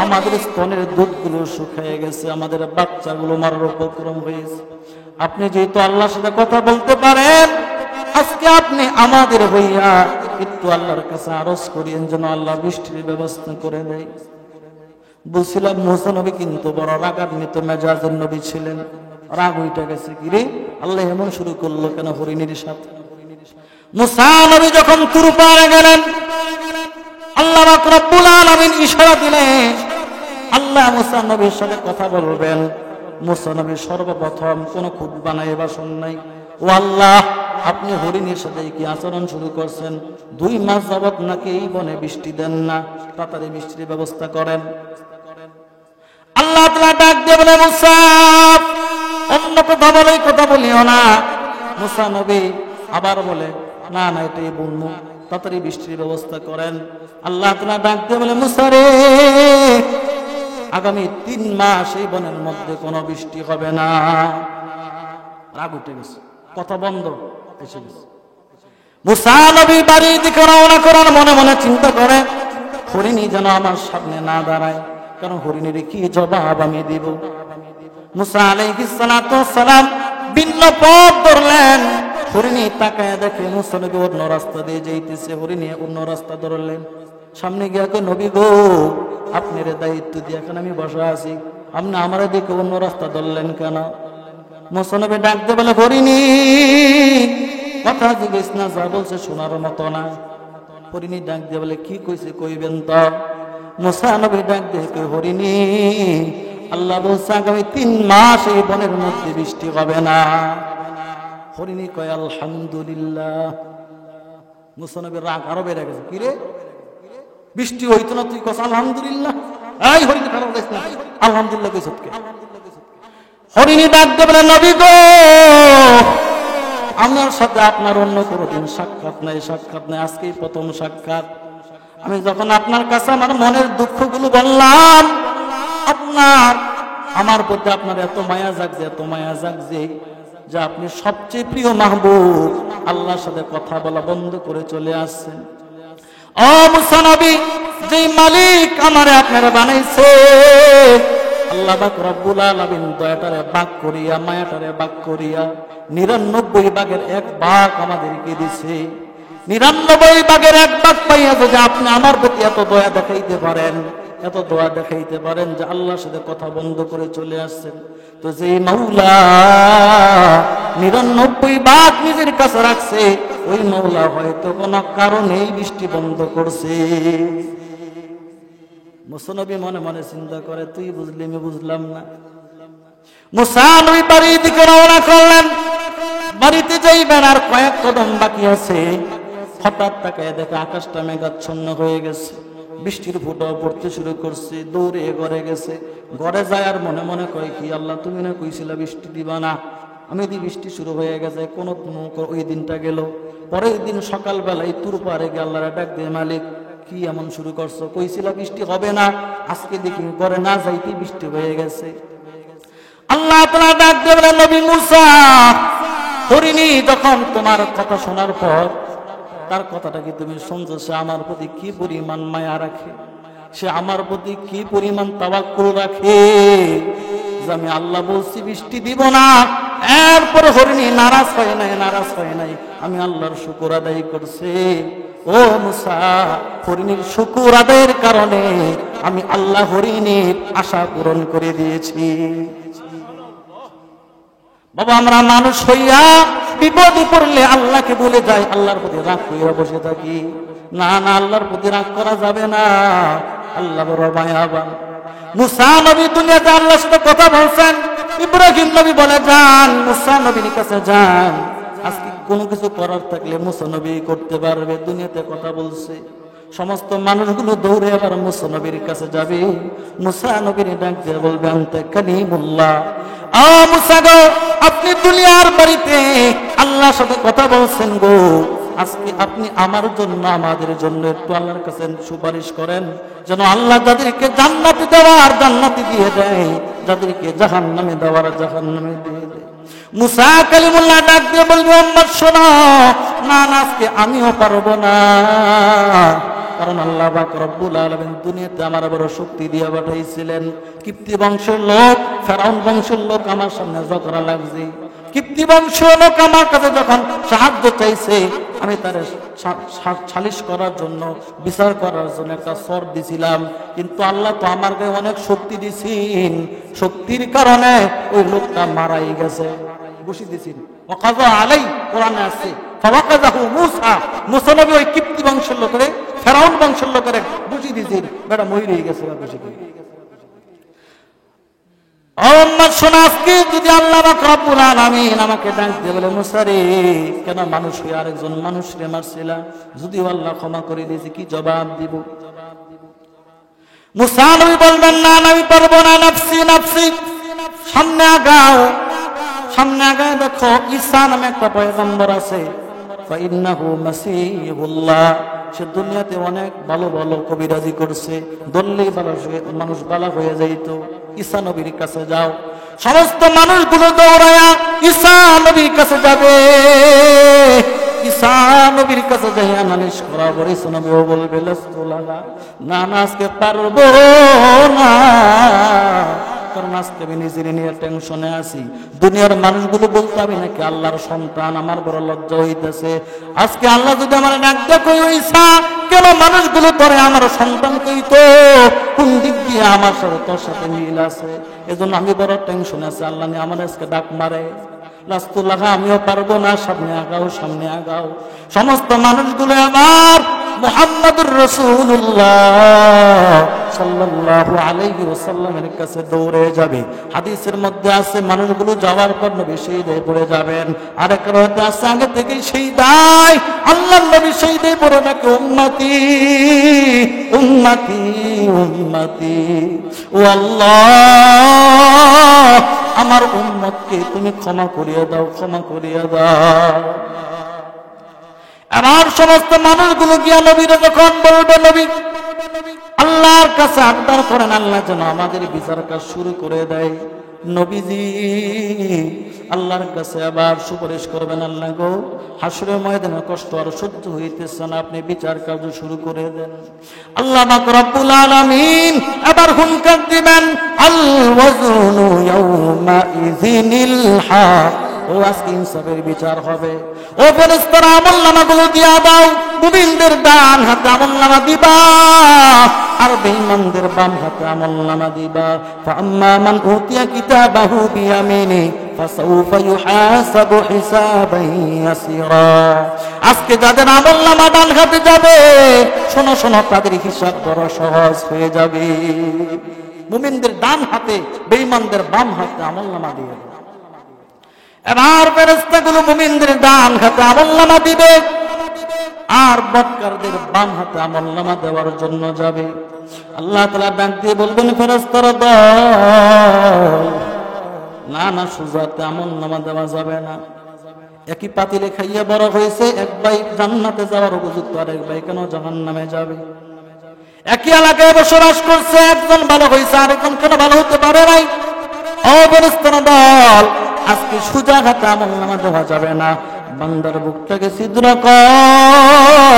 আমাদের স্তনের দুধগুলো শুকিয়ে গেছে, আমাদের বাচ্চাগুলো মারার উপক্রম হয়েছে। আপনি যেহেতু আল্লাহর সাথে কথা বলতে পারেন, আজকে আপনি আমাদের হইয়া একটু আল্লাহর কাছে আরজ করিয়েন যেন আল্লাহ বৃষ্টির ব্যবস্থা করে দেয়। বলছিলাম মূসা নবী কিন্তু বড় রাগান্বিত মেজাজের নবী ছিলেন। রাগ উঠে গেছে, কিরে আল্লাহ এমন শুরু করলো কেন হরিণীর সাথে? মূসা নবী যখন তুর পাড়ে গেলেন, আল্লাহ পাক রব্বুল আলামিন ইশারা দিলেন আল্লাহ মূসা নবীর সাথে কথা বলবেন। মূসা নবী সর্বপ্রথম কোনো খুতবা নাই, ভাষণ নাই। ও আল্লাহ, আপনি হরিণীর সাথে কি আচরণ শুরু করছেন? 2 মাস যাবত নাকি এই বনে বৃষ্টি দেন না, তাড়াতাড়ি বৃষ্টির ব্যবস্থা করেন। আল্লাহ তাআলা ডাক দিয়ে বলে, মূসা অন্য কথা বলিও না। মূসা নবী আবার বলে, না না এটাই বলবো, তাড়াতাড়ি বৃষ্টির ব্যবস্থা করেন। আল্লাহ তাআলা ডাক দিয়ে বলে, মূসা রে, আগামী 3 মাস এই বনের মধ্যে কোনো বৃষ্টি হবে না। রাগ উঠে গেছে, কথা বন্ধ এসে গেছে। মূসা নবী বাড়ির দিকে রওনা করার মনে মনে চিন্তা করে, হরিণী যেন আমার সামনে না দাঁড়ায়, কারণ হরিণীর কি জবাব আমি দিব। মূসা আলাইহিস সালাতু ওয়াস সালাম ভিন্ন পথ ধরলেন। হরিণী তাকায় দেখে মূসা নবী অন্য রাস্তা দিয়ে যাইতেছে, হরিণী অন্য রাস্তা ধরলেন। সামনে গিয়ে কই, নবী গো, আপনার দায়িত্ব দিয়ে এখন আমি বসা আছি, আপনি আমার দিকে অন্য রাস্তা ধরলেন কেন? মূসা নবী ডাক দিয়ে বলে, হরিণী কথা জিজ্ঞেস না, যা বলছে শোনার মতো না। হরিণী ডাক দিয়ে বলে, কি কইছে কইবেন তো? মূসা নবী ডাক দিয়ে কই, হরিণী আল্লাহ বলছে আগামী 3 মাস এই বনের মধ্যে বৃষ্টি হবে না। হরিণী কয়, আলহামদুলিল্লাহ। মুসা নবীর রাগ আরো বেড়ে গেছে, কিরে বৃষ্টি হইতো না তুই কস আলহামদুলিল্লাহ, এই হরিণী খারাপ হইছ না আলহামদুলিল্লাহ কইছ কে? হরিণী ডাক দেবে, নবী গো আমার সাথে আপনার অন্য কোনোদিন সাক্ষাৎ নাই, আজকেই প্রথম সাক্ষাৎ। আমি যখন আপনার কাছে আমার মনের দুঃখগুলো বললাম, আমার প্রতি আপনার এত মায়া জাগছে যে আপনি সবচেয়ে প্রিয় মাহবুব, আল্লাহর সাথে কথা বলা বন্ধ করে চলে আসছেন। ও মুসা নবী, যে মালিক আমারে আপনারা বানাইছে, আল্লাহ পাক রব্বুল আলামিন দয়াটারে ভাগ করিয়া, মায়াটারে ভাগ করিয়া 99 ভাগের 1 ভাগ আমাদেরকে দিছে। 99 ভাগের 1 ভাগ পাইয়া যদি আপনি আমার প্রতি এত দয়া দেখাইতে পারেন যে আল্লাহর সাথে কথা বন্ধ করে চলে আসছেন, তো যে মাওলা 99 ভাগ নিজের কাছে রাখছে, ওই মাওলা হয়তো কোনো কারণেই বৃষ্টি বন্ধ করছে। মুসা নবী মনে মনে চিন্তা করে, তুই বুঝলি আমি বুঝলাম না। মুসা নবী বাড়ির দিকে রওনা করলেন। বাড়িতে যাইবেন আর কয়েক কদম বাকি আছে, হঠাৎ তাকায় দেখে আকাশটা মেঘাচ্ছন্ন হয়ে গেছে, বৃষ্টির ফোঁটা পড়তে শুরু করছে। দৌড়ে ঘরে গেছে, ঘরে যায় আর মনে মনে কয়, কি আল্লাহ তুমি না কইছিলা বৃষ্টি দিবা না, আমি দি বৃষ্টি শুরু হয়ে গেছে। ওই দিনটা গেল। পরের দিন সকালবেলায় তুর পারে গিয়ে আল্লাহর ডাক দিয়ে, মালিক কি এমন শুরু করছো, কইছিলা বৃষ্টি হবে না, আজকে দেখি ঘরে না যাইতে বৃষ্টি হয়ে গেছে। আল্লাহ তাআলা ডাক দিয়ে বলেন, নবী মুসা, হরিণী যখন তোমার কথা শোনার পর তার কথাটা কি তুমি শুনছো, সে আমার প্রতি কি পরিমাণ মায়া রাখে, সে আমার প্রতি কি পরিমাণ তাওয়াক্কুল রাখে, যে আমি আল্লাহ বলছি বৃষ্টি দিব না, এরপর হরিণী নারাজ হয় নাই, আমি আল্লাহর শুকর আদায় করছি। ও মুসা, হরিণীর শুকর আদায়ের কারণে আমি আল্লাহ হরিণীর আশা পূরণ করে দিয়েছি। বাবা, আমরা মানুষ হইয়া বিপদে পড়লে আল্লাহকে বলে যাই, আল্লাহর প্রতি রাগ কইরা বসে থাকি। না, আল্লাহর প্রতি রাগ করা যাবে না, আল্লাহ বড় মায়াবান। মুসা নবী দুনিয়াতে আল্লাহর সাথে কথা বলছেন, ইব্রাহিম নবী বলে যান, মুসা নবীর কাছে যান। আজকে কোনো কিছু করার থাকলে মুসা নবী করতে পারবে, দুনিয়াতে কথা বলছে। সমস্ত মানুষগুলো দৌড়ে আবার মুসা নবীর কাছে যাবে। মুসা নবীর ডাক দিয়ে বলবে, আনতা কালিমুল্লাহ, ও মুসা গো, আপনি দুনিয়ার বাড়িতে আল্লাহর সাথে কথা বলছেন গো, আজকে আপনি আমার জন্য, আমাদের জন্য একটু আল্লাহর কাছে সুপারিশ করেন, যেন আল্লাহ যাদেরকে জান্নাতে দেওয়ার জান্নাতে দিয়ে দেয়, যাদেরকে জাহান্নামে দেওয়ার জাহান্নামে দিয়ে দেয়। মুসা কালিমুল্লাহ ডাক দিয়ে বলবে, উম্মত শোনো, না আজকে আমিও পারবো না, কারণ আল্লাহ পাক রব্বুল আলামিন দুনিয়াতে আমার বড় শক্তি দিয়ে পাঠাইছিলেন। কিপ্তি বংশের লোক, ফেরাউন বংশের লোক আমার সামনে ঝগড়া লাগছে। কিপ্তি বংশের লোক আমার কাছে যখন সাহায্য চাইছে, আমি তার সালিশ করার জন্য, বিচার করার জন্য একটা সর দিছিলাম, কিন্তু আল্লাহ তো আমার গায়ে অনেক শক্তি দিছেন, শক্তির কারণে ওই লোকটা মারাই গেছে, বসিয়ে দিছেন। ওয়াকাযা আলাই, কোরআনে আছে, ফাওয়াকাযাহু মুসা, মুসা নবী ওই কিপ্তি বংশের লোকের, ফেরাউন বংশের লোকের বসিয়ে দিছেন, বেটা মরে গেছে। যদি আল্লাহ রাব্বুল আলামিন আমাকে ডাক দিয়ে বলে, মুসা রে, কেন মানুষ হয়ে আরেকজন মানুষকে মারছিলা, যদি আল্লাহ ক্ষমা করে দিয়েছে, কি জবাব দিব? মুসা নবী বলবেন, না আমি পারবো না, নাফসি নাফসি। সামনে আগাও, দেখো ঈসা নামে একটা পয়গম্বর আছে, ফাইন্নাহু মাসীহুল্লাহ, সে দুনিয়াতে অনেক ভালো ভালো কবিরাজি করছে, দললেই মানুষ ভালো হয়ে যাইত। ঈসা নবীর কাছে যাও। সমস্ত মানুষগুলো দৌড়ায়া ঈসা নবীর কাছে যাবে। ঈসা নবীর কাছে যাইয়া নালিশ করা পরে ঈসা নবীও বলবে, না আজকে পারবো না, কারণ আজকে আমি নিজের নিয়ে টেনশনে আছি। দুনিয়ার মানুষগুলো বলতে আমি নাকি আল্লাহর সন্তান, আমার বড় লজ্জা হইতেছে। আজকে আল্লাহ যদি আমার ডাক দেখো, ঈসা কেন মানুষগুলো তোরে আমার সন্তান কইতো, কোন দিক দিয়ে আমার সাথে তোর সাথে মিল আছে, এজন্য আমি বড় টেনশনে আছি। আল্লাহ নিয়ে আমার আজকে ডাক মারে, লাস্তুল্লাহ আমিও পারবো না, সামনে আগাও। সমস্ত মানুষগুলো আমার মুহাম্মদুর রাসূলুল্লাহ সাল্লাল্লাহু আলাইহি ওয়াসাল্লামের কাছে দৌড়ে যাবে। হাদিসের মধ্যে আছে, মানুষগুলো যাওয়ার পর নবী শহীদ হয়ে পড়ে যাবেন। আরেক রাতে আছে, আগে থেকেই শহীদ, আল্লাহর নবী শহীদ উম্মতি উম্মতি। ও আল্লাহ, আমার উম্মতকে তুমি ক্ষমা করিয়ে দাও, ক্ষমা করিয়ে দাও। আমার সমস্ত মানুষগুলো গিয়া নবীরা যখন বলবে, নবী আল্লাহর কাছে আবদার করেন, আল্লাহ যেন আমাদের বিচার কাজ শুরু করে দেয়। নবীজি আল্লাহর কাছে আবার সুপারিশ করবেন, আল্লাহ গো, হাসরের ময়দানে কষ্ট আর সহ্য হইতেছে না, আপনি বিচার কাজ শুরু করে দেন। আল্লাহ পাক রব্বুল আলামিন আবার হুঙ্কার দিবেন, আল ওয়াজনু ইয়াউমা ইযিনিল হক। ও আজকে ইনসাফের বিচার হবে। ও ফেরেশতারা আমলনামাগুলো দিয়া দাও। মুমিনদের ডান হাতে আমলনামা দিবা, আর বেঈমানদের বাম হাতে আমলনামা দিবা। ফাআম্মা মান উতিয়া কিতাবাহু বিয়ামিনি ফাসাউফা ইউহাসাবু হিসাবান ইয়াসিরা। আজকে যাদের আমলনামা ডান হাতে যাবে, শোনো শোনো, তাদের হিসাব বড় সহজ হয়ে যাবে। মুমিনদের ডান হাতে, বেঈমানদের বাম হাতে আমলনামা দিয়ে দাও। এবার ফেরেশতাগুলো মুমিনদের ডান হাতে আমলনামা দিবে, আর বদকারদের বাম হাতে আমলনামা দেওয়ার জন্য যাবে। আল্লাহ তাআলা ডাক দিয়ে বলবেন, ফেরেশতারা দল, না না, সুজাতে আমলনামা দেওয়া যাবে না। একই পাতিলে খাইয়া বড় হয়েছে, এক ভাই জান্নাতে যাওয়ার উপযুক্ত, আর এক ভাই কেন জাহান্নামে যাবে? একই এলাকায় বসবাস করছে, একজন ভালো হয়েছে, আরেকজন কেন ভালো হতে পারে নাই? ও ফেরেশতারা দল, আজকে সোজা হাতে আমলনামা দেওয়া যাবে না। বান্দার বুকটাকে ছিদ্র কর,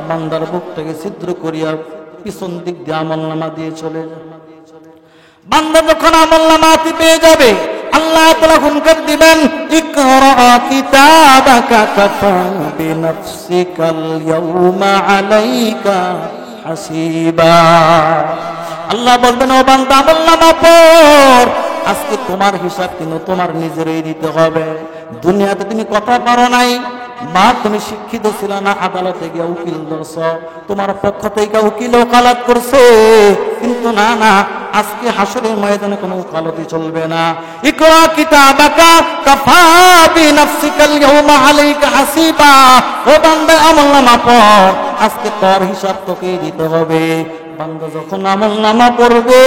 বান্দার বুকটাকে ছিদ্র করিয়া পিছন দিক দিয়ে আমলনামা দিয়ে চলে যায়। বান্দা যখন আমলনামা পেয়ে যাবে, আল্লাহ তাআলা হুকুম দিবেন, ইকরা কিতাবাকা কাফা বিনাফসিকাল ইয়াউমা আলাইকা হাসিবা। আল্লাহ বলবেন, ও বান্দা আমলনামা পড়, আজকে তোমার হিসাব কিন্তু তোমার নিজেরই দিতে হবে। দুনিয়াতে তুমি কথা পারো নাই, বা তুমি শিক্ষিত ছিল না, আদালতে গিয়ে উকিল ধরছ, তোমার পক্ষ থেকে উকিল ওকালাত করছে, কিন্তু না না, আজকে হাসরের ময়দানে কোনো ওকালতি চলবে না। ইকরা কিতাবাকা কাফা বিনাফসিকাল ইয়াউমা আলাইকা হাসিবা। ও বান্দা আমলনামা পড়, আজকে তোর হিসাব তোকেই দিতে হবে। বান্দা যখন আমলনামা পড়বে,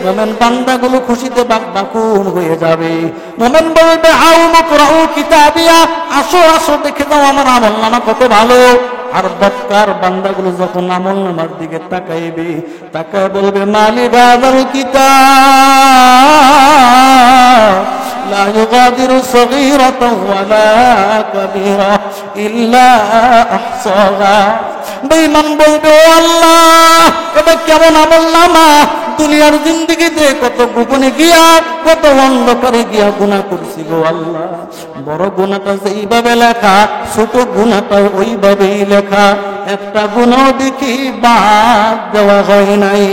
মুমিন বান্দাগুলো খুশিতে বাকবাকুল হয়ে যাবে। মুমিন বলবে, আউ মুকরাউ কিতাবিয়া, আসো আসো দেখে দাও আমার আমলনামা কত ভালো। আর বদকার বান্দাগুলো যখন আমলনামার দিকে তাকাইবে, তাকায় বলবে, মালিক হাযাল কিতাব লা ইউগাদিরু সগীরাতাও ওয়ালা কাবীরা ইল্লা আহসাহা। বেঈমান বলবে, ও আল্লাহ, এটা কেমন আমলনামা? দুনিয়ার জিন্দেগিতে কত গোপনে গিয়া, কত অন্ধকারে গিয়া গুনাহ করছি গো আল্লাহ। বড় গুনাহটা যেইভাবে লেখা, ছোট গুনাহটা ওইভাবেই লেখা। একটা গুনাহ দেখি বাদ দেওয়া হয় নাই।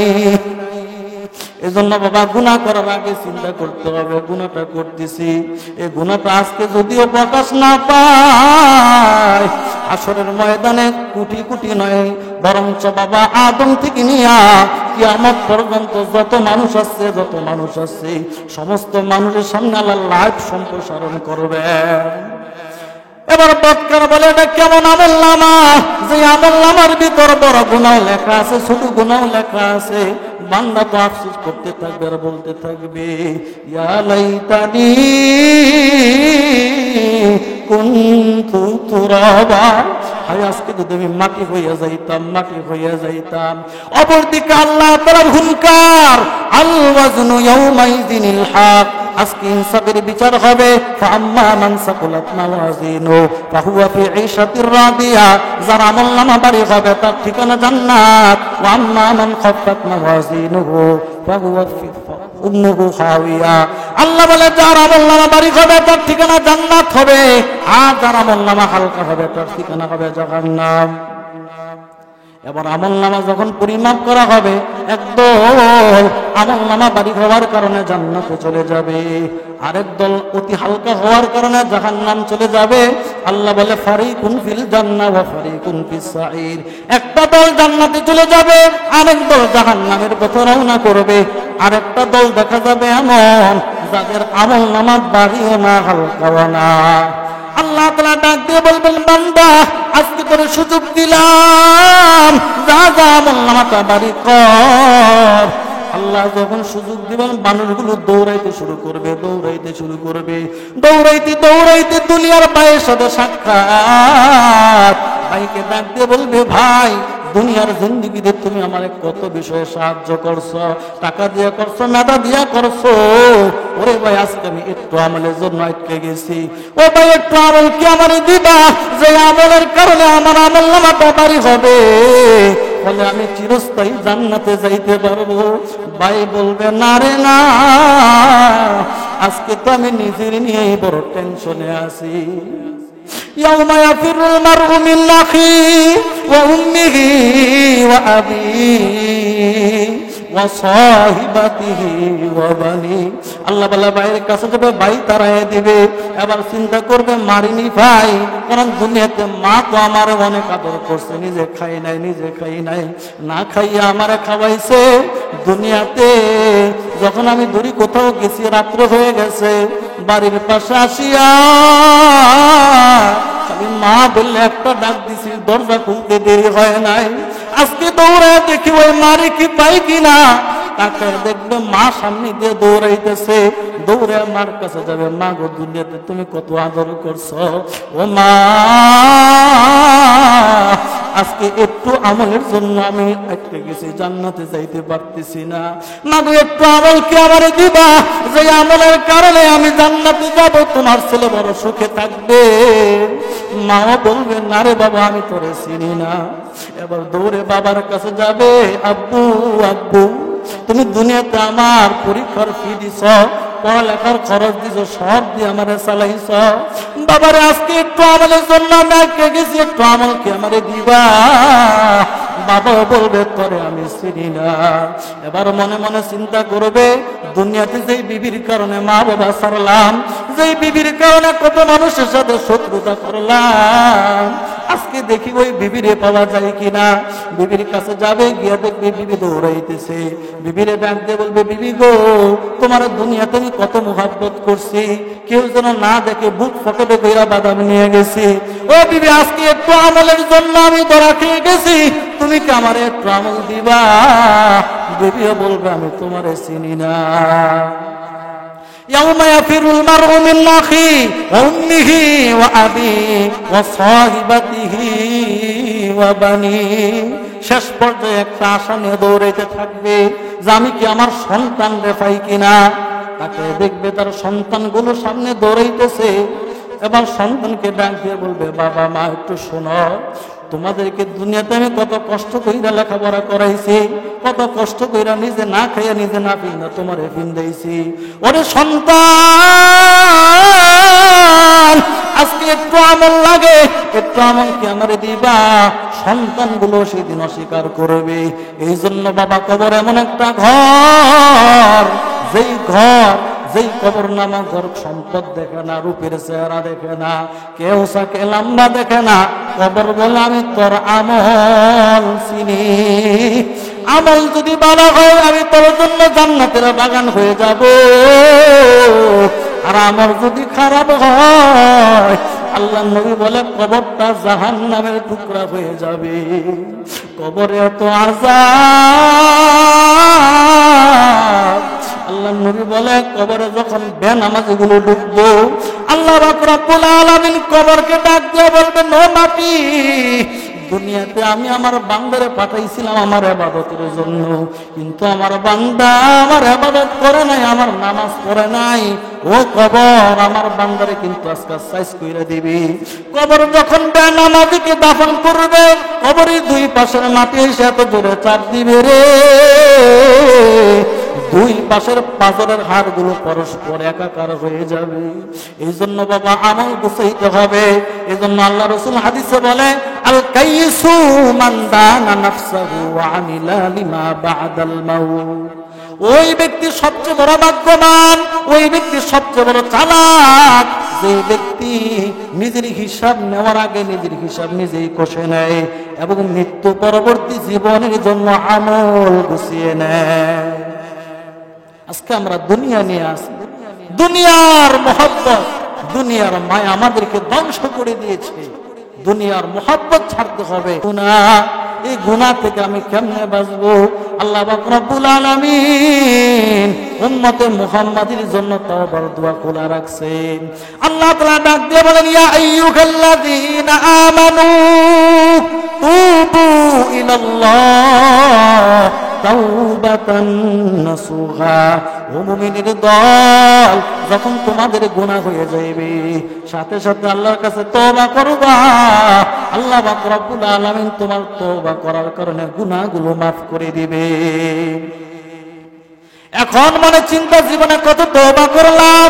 এজন্য বাবা, গুনাহ করার আগে চিন্তা করতে হবে, গুনাহটা করতেছি, এই গুনাহটা আজকে যদিও প্রকাশ না পায়, হাসরের ময়দানে কোটি কোটি নয়, বরঞ্চ বাবা আদম থেকে নিয়া কিয়ামত পর্যন্ত যত মানুষ আছে সমস্ত মানুষের সামনে আল্লাহ লাইভ সম্প্রসারণ করবে। এবার বদকার বলে, এটা কেমন আমলনামা? যে আমলনামার ভিতর বড় গুনাহ লেখা আছে, ছোট গুনাহ লেখা আছে। বান্দা তো আফসোস করতে থাকবে আর বলতে থাকবে, ইয়া লাইতানি কুনতু তুরাবা। হায়, আজকে যদি আমি মাটি হইয়া যাইতাম। অপরদিকে আল্লাহ তাআলার হুঙ্কার, আল ওয়াজনু ইয়াউমাইযিনিল হক, আজকে ইনসাফের বিচার হবে। ফাআম্মা মান সাকুলাত মাওয়াজিনু ফাহুয়া ফি ঈশাতির রাদিয়া। যার আমলনামা ভারী হবে তার ঠিকানা জান্নাত। ওয়া আম্মা মান খাফফাত মাওয়াজিনুহু ফাহুয়া ফি উম্মুহু খাওয়িয়া। আল্লাহ বলে, যার আমলনামা ভারী হবে তার ঠিকানা জান্নাত হবে, আর যার আমলনামা হালকা হবে তার ঠিকানা হবে জাহান্নাম। এবার আমলনামা যখন পরিমাপ করা হবে, একদল আমলনামা ভারী হওয়ার কারণে জান্নাতে চলে যাবে, আরেক দল অতি হালকা হওয়ার কারণে জাহান্নাম চলে যাবে। আল্লাহ বলে, ফারিকুন ফিল জান্নাহ ওয়া ফারিকুন ফিস সাঈর। একটা দল জান্নাতে চলে যাবে, আরেক দল জাহান্নামের পথে রওনা করবে। আরেকটা দল দেখা যাবে এমন, যাদের আমলনামা ভারীও না হালকাও না। আল্লাহ তাআলা ডাক দিয়ে বলবেন, বান্দা, আজকে করে সুযোগ দিলাম, যা যা আমল নামাটা বাড়ি কর। আল্লাহ যখন সুযোগ দিবেন মানুষগুলো দৌড়াইতে শুরু করবে, দৌড়াইতে শুরু করবে, দৌড়াইতে দৌড়াইতে দুনিয়ার ভাইয়ের সাথে সাক্ষাৎ। ভাইকে ডাক দিয়ে বলবে, ভাই দুনিয়ার জিন্দেগিতে তুমি আমারে কত বিষয়ে সাহায্য করছো, টাকা দিয়ে করছো, মেধা দিয়ে করছো। ওরে ভাই আজকে আমি একটু আমলের জন্য আটকে গেছি, ও ভাই একটু আমল কি আমারে দিবা, যে আমলের কারণে আমার আমল নামাটা বাড়ি হবে, বলে আমি চিরস্থায়ী জান্নাতে যাইতে পারবো। ভাই বলবে, না রে না, আজকে তো আমি নিজের নিয়েই বড় টেনশনে আছি। يوم يفر المرء من أخيه وأمه وأبيه وصاحبته وبنيه। আল্লাহ বলে ভাইয়ের কাছে যাবে, ভাই তারাই দিবে। এবার চিন্তা করবে, মারিনি ভাই, কারণ দুনিয়াতে মা তো আমার অনেক আদর করছে, নিজে খাই নাই, নিজে খাই নাই, না খাইয়া আমারে খাওয়াইছে। দুনিয়াতে যখন আমি দূরে কোথাও গেছি, রাত্র হয়ে গেছে, বাড়ির পাশে আসিয়া খালি মা বললে একটা ডাক দিছি, দরজা খুলতে দেরি হয় নাই। আজকে দৌড়ে দেখি ওই মারে কি পাই কিনা, তাকে দেখবে মা সামনে দিয়ে দৌড়াইতেছে, দৌড়ে মার কাছে যাবে, মা গো দুনিয়াতে তুমি কত আদর করছো, ও মা আজকে একটু আমলের জন্য আমি আটকে গেছি, জান্নাতে যাইতে পারতেছি না। মা গো একটু আমল কি আমারে দিবা, যে আমলের কারণে আমি জান্নাতে যাব, তোমার ছেলে বড় সুখে থাকবে। মাও বলবে, না রে বাবা আমি তোরে চিনি না। এবার দৌড়ে বাবার কাছে যাবে, আব্বু আব্বু তুমি দুনিয়াতে আমার পরীক্ষার ফি দিছ, পড়ালেখার খরচ দিছ, সব দিয়ে আমারে চালাইছ। বাবারে আজকে একটু আমলের জন্য আমি আটকে গেছি, একটু আমল কি আমারে দিবা? বাবা বলবে, তোরে আমি চিনি না। এবার মনে মনে চিন্তা করবে, দুনিয়াতে যেই বিবির কারণে মা বাবা ছাড়লাম, যেই বিবির কারণে কত মানুষের সাথে শত্রুতা করলাম, আজকে দেখি ওই বিবিরে পাওয়া যায় কিনা। বিবির কাছে যাবে, গিয়া দেখবে বিবি দৌড়াইতেছে। বিবিরে ডাক দিয়ে বলবে, বিবি গো তোমার দুনিয়াতে আমি কত মোহাব্বত করছি, কেউ যেন না দেখে বুক ফকেটে কইরা বাদাম নিয়ে গেছি। ও বিবি আজকে একটু আমলের জন্য আমি ধরা খেয়ে গেছি, তুমি কি আমার একটু আমল দিবা? বিবিও বলবে, আমি তোমারে চিনি না। يوم يفر المرء من أخيه وأمه وأبيه وصاحبته وبنيه। শেষ পর্যায়ে একটা আশা নিয়ে দৌড়াইতে থাকবে যে আমি কি আমার সন্তান রে পাই কিনা। তাকে দেখবে তার সন্তানগুলো সামনে দৌড়াইতেছে। এবার সন্তানকে ডাক দিয়ে বলবে, বাবা মা একটু শোনো, তোমাদেরকে দুনিয়াতে আমি কত কষ্ট কইরা লেখাপড়া করাইছি, কত কষ্ট কইরা নিজে না খাইয়া নিজে না পিনা তোমার এফিন দিয়েছি। ওরে সন্তান আজকে একটু আমল লাগে, একটু আমল কি আমারে দিবা? সন্তানগুলো সেদিন অস্বীকার করবে। এই জন্য বাবা কবর এমন একটা ঘর, যেই কবর নামা ঘর সম্পদ দেখে না, রূপের চেহারা দেখে না, কেউ সাকে লম্বা দেখে না। কবর বলে, আমি তোর আমল চিনি, আমল যদি ভালো হয় আমি তোর জন্য জান্নাতের বাগান হয়ে যাব, আর আমল যদি খারাপ হয় আল্লাহ নবী বলে কবরটা জাহান্নামের টুকরা হয়ে যাবে। কবরে এত আযাব, আল্লাহ নবী বলে কবরে যখন বেনামাজিগুলো ঢুকবো, আল্লাহ রাব্বুল আলামিন কবরকে ডাক দিয়ে বলবেন, ও মাটি, দুনিয়াতে আমি আমার বান্দারে পাঠাইছিলাম আমার ইবাদতের জন্য, কিন্তু আমার বান্দা আমার ইবাদত করে নাই, আমার নামাজ পড়ে নাই। ও কবর, আমার বান্দারে কিন্তু আজকে সাইজ কইরা দিবি। কবর যখন বেনামাজিকে দাফন করবে, কবরের দুই পাশের মাটি এসে এত জোরে চাপ দিবে রে, দুই পাশের পাথরের হাড়গুলো পরস্পর একাকার হয়ে যাবে। এই জন্য বাবা আমল গুছাইতে হবে। এই জন্য আল্লাহ রাসূল হাদিসে বলে, আল কাইসু মান দানা নাফসাহু ওয়া আমিলা লিমা বা'দাল মাউত। ওই ব্যক্তি সবচেয়ে বড় ভাগ্যবান, ওই ব্যক্তি সবচেয়ে বড় চালাক, যে ব্যক্তি নিজের হিসাব নেওয়ার আগে নিজের হিসাব নিজেই কষে নেয় এবং মৃত্যু পরবর্তী জীবনের জন্য আমল গুছিয়ে নেয়। আজকে আমরা দুনিয়া নিয়ে আসি, দুনিয়ার মহব্বত, দুনিয়ার মায়া আমাদেরকে ধ্বংস করে দিয়েছে। দুনিয়ার মোহাব্বত ছাড়তে হবে। গুনাহ, এই গুনাহ থেকে আমি কেমনে বাঁচবো? আল্লাহ পাক রব্বুল আলামিন উম্মতে মুহাম্মাদের জন্য তওবার দোয়া খোলা রাখছেন। আল্লাহ তাআলা ডাক দিয়ে বলেন, ইয়া আইয়ুহাল্লাযীনা আমানু তুবু ইলাল্লাহ তাওবাতান নাসুহা। ও মুমিনের দল, যখন তোমাদের গুনাহ হয়ে যাবে সাথে সাথে আল্লাহর কাছে তওবা করবা, আল্লাহ পাক রব্বুল আলামিন তোমার তওবা করার কারণে গুনাহগুলো মাফ করে দিবে। এখন মনে চিন্তা, জীবনে কত তওবা করলাম,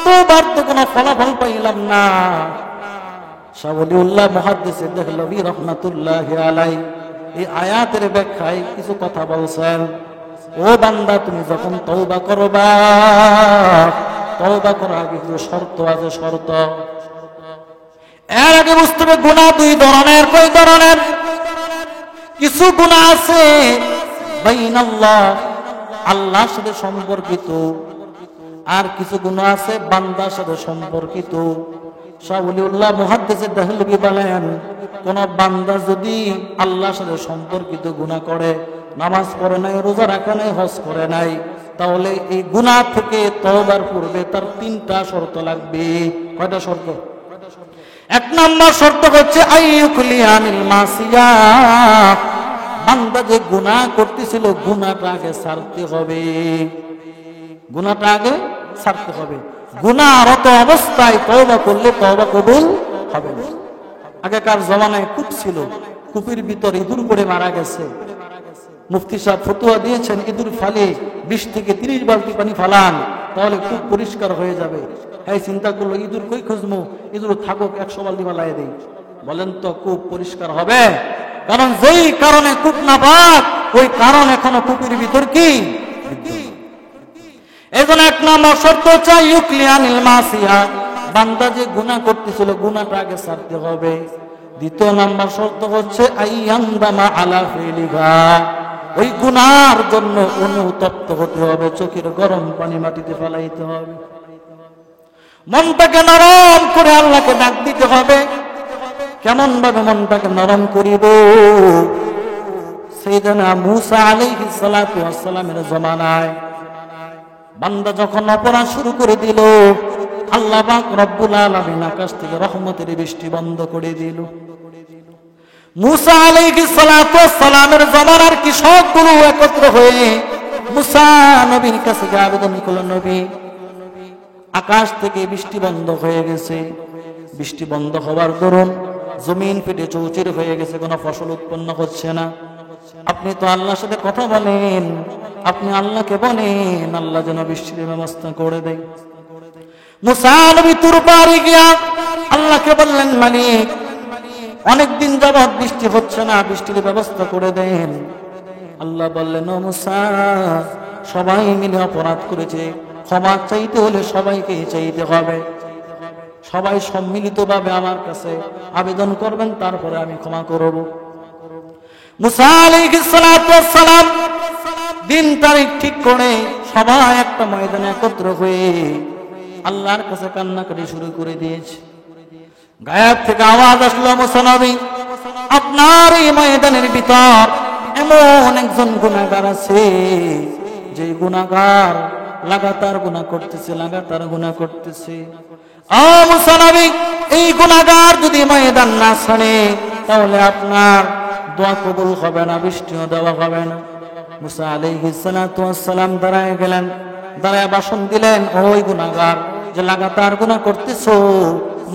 তওবার তো কোনো ফলাফল পাইলাম না। শাহ ওলিউল্লাহ মুহাদ্দিস দেহলভী রাহমাতুল্লাহি আলাইহি এই আয়াতের ব্যাখ্যায় কিছু কথা বলছেন। ও বান্দা, তুমি যখন তওবা করবা, তওবা করার আগে কিছু শর্ত আছে। শর্ত এর আগে বুঝতে হবে গুনাহ দুই ধরনের। কয় ধরনের? কিছু গুনাহ আছে বাইনাল্লাহ, আল্লাহর সাথে সম্পর্কিত, আর কিছু গুনাহ আছে বান্দার সাথে সম্পর্কিত। শাহ ওলিউল্লাহ মুহাদ্দিস দেহলভী বলেন, কোন বান্দা যদি আল্লাহর সাথে সম্পর্কিত গুনাহ করে, নামাজ পড়ে নাই, রোজা রাখে নাই, হজ করে নাই, তাহলে এই গুনাহ থেকে তওবার পূর্বে তার তিনটা শর্ত লাগবে। কয়টা শর্ত? এক নম্বর শর্ত হচ্ছে আইয়ুকলিয়ানিল মাসিয়াহ, বান্দা যে গুনাহ করতেছিল গুনাহটা আগে ছাড়তে হবে। গুনাহটা আগে ছাড়তে হবে। গুনাহরত অবস্থায় তওবা করলে তওবা কবুল হবে না। আগেকার জমানায় কূপ ছিল, কূপের ভিতর ইঁদুর পড়ে মারা গেছে। মুফতি সাহেব ফতোয়া দিয়েছেন, ইঁদুর ফালে 20 থেকে 30 বালতি পানি ফালান, তাহলে কূপ পরিষ্কার হয়ে যাবে। এই চিন্তা করলো, ইঁদুর কই খুঁজবো, ইঁদুর থাকুক 100 বালতি ফালাই দেই। বলেন তো কূপ পরিষ্কার হবে? কারণ যেই কারণে কূপ নাপাক, ওই কারণ এখনো কূপের ভিতর কি? এই জন্য এক নম্বর শর্ত হচ্ছে ইউকলিয়ানিল মাসিয়া, বান্দা যে গুনাহ করতেছিল গুনাহটা আগে ছাড়তে হবে। দ্বিতীয় নম্বর শর্ত হচ্ছে আইয়ান্দামা আলা ফিলিহা, ওই গুনাহর জন্য অনুতপ্ত হতে হবে, চোখের গরম পানি মাটিতে ফেলাইতে হবে, মনটাকে নরম করে আল্লাহকে ডাক দিতে হবে। কেমন ভাবে মনটাকে নরম করিব? সাইয়েদনা মূসা আলাইহিস সালাতু ওয়াস সালামের জমানায় বান্দা যখন অপরাধ শুরু করে দিল, আল্লাহ পাক রব্বুল আলামিন আকাশ থেকে রহমতের বৃষ্টি বন্ধ করে দিল। মূসা আলাইহিস সালাতু ওয়াস সালামের জমানার কৃষকগুলো একত্র হয়ে মূসা নবীর কাছে আবেদন করলেন, নবী, আকাশ থেকে বৃষ্টি বন্ধ হয়ে গেছে, বৃষ্টি বন্ধ হওয়ার দরুন জমিন ফেটে চৌচির হয়ে গেছে, কোনো ফসল উৎপন্ন হচ্ছে না। আপনি তো আল্লাহর সাথে কথা বলেন, আপনি আল্লাহকে বলেন আল্লাহ যেন বৃষ্টির ব্যবস্থা করে দেয়। মূসা নবী তুর পাড়ে গিয়া আল্লাহকে বললেন, মালিক, অনেকদিন যাবত বৃষ্টি হচ্ছে না, বৃষ্টির ব্যবস্থা করে দেন। আল্লাহ বললেন, ও মূসা, সবাই মিলে অপরাধ করেছে, ক্ষমা চাইতে হলে সবাইকে চাইতে হবে, সবাই সম্মিলিতভাবে আমার কাছে আবেদন করবেন, তারপরে আমি ক্ষমা করব। মূসা আলাইহিস সালাতু ওয়াস সালাম দিন তারিখ ঠিক করে সবাই একটা ময়দানে একত্র হয়ে আল্লাহর কাছে কান্নাকাটি শুরু করে দিয়েছে। গায়েব থেকে আওয়াজ আসলো, মূসা নবী, আপনার এই ময়দানের ভিতর এমন একজন গুনাহগার আছে, যে গুনাহগার লাগাতার গুনাহ করতেছে, লাগাতার গুনাহ করতেছে। ও মূসা নবী, এই গুনাহগার যদি ময়দান না ছাড়ে, তাহলে আপনার দোয়া কবুল হবে না, বৃষ্টিও দেওয়া হবে না। মূসা আলাইহিস সালাতু ওয়াস সালাম দাঁড়ায় গেলেন, দাঁড়ায় ভাষণ দিলেন, ওই গুনাহগার যে লাগাতার গুনাহ করতেছো,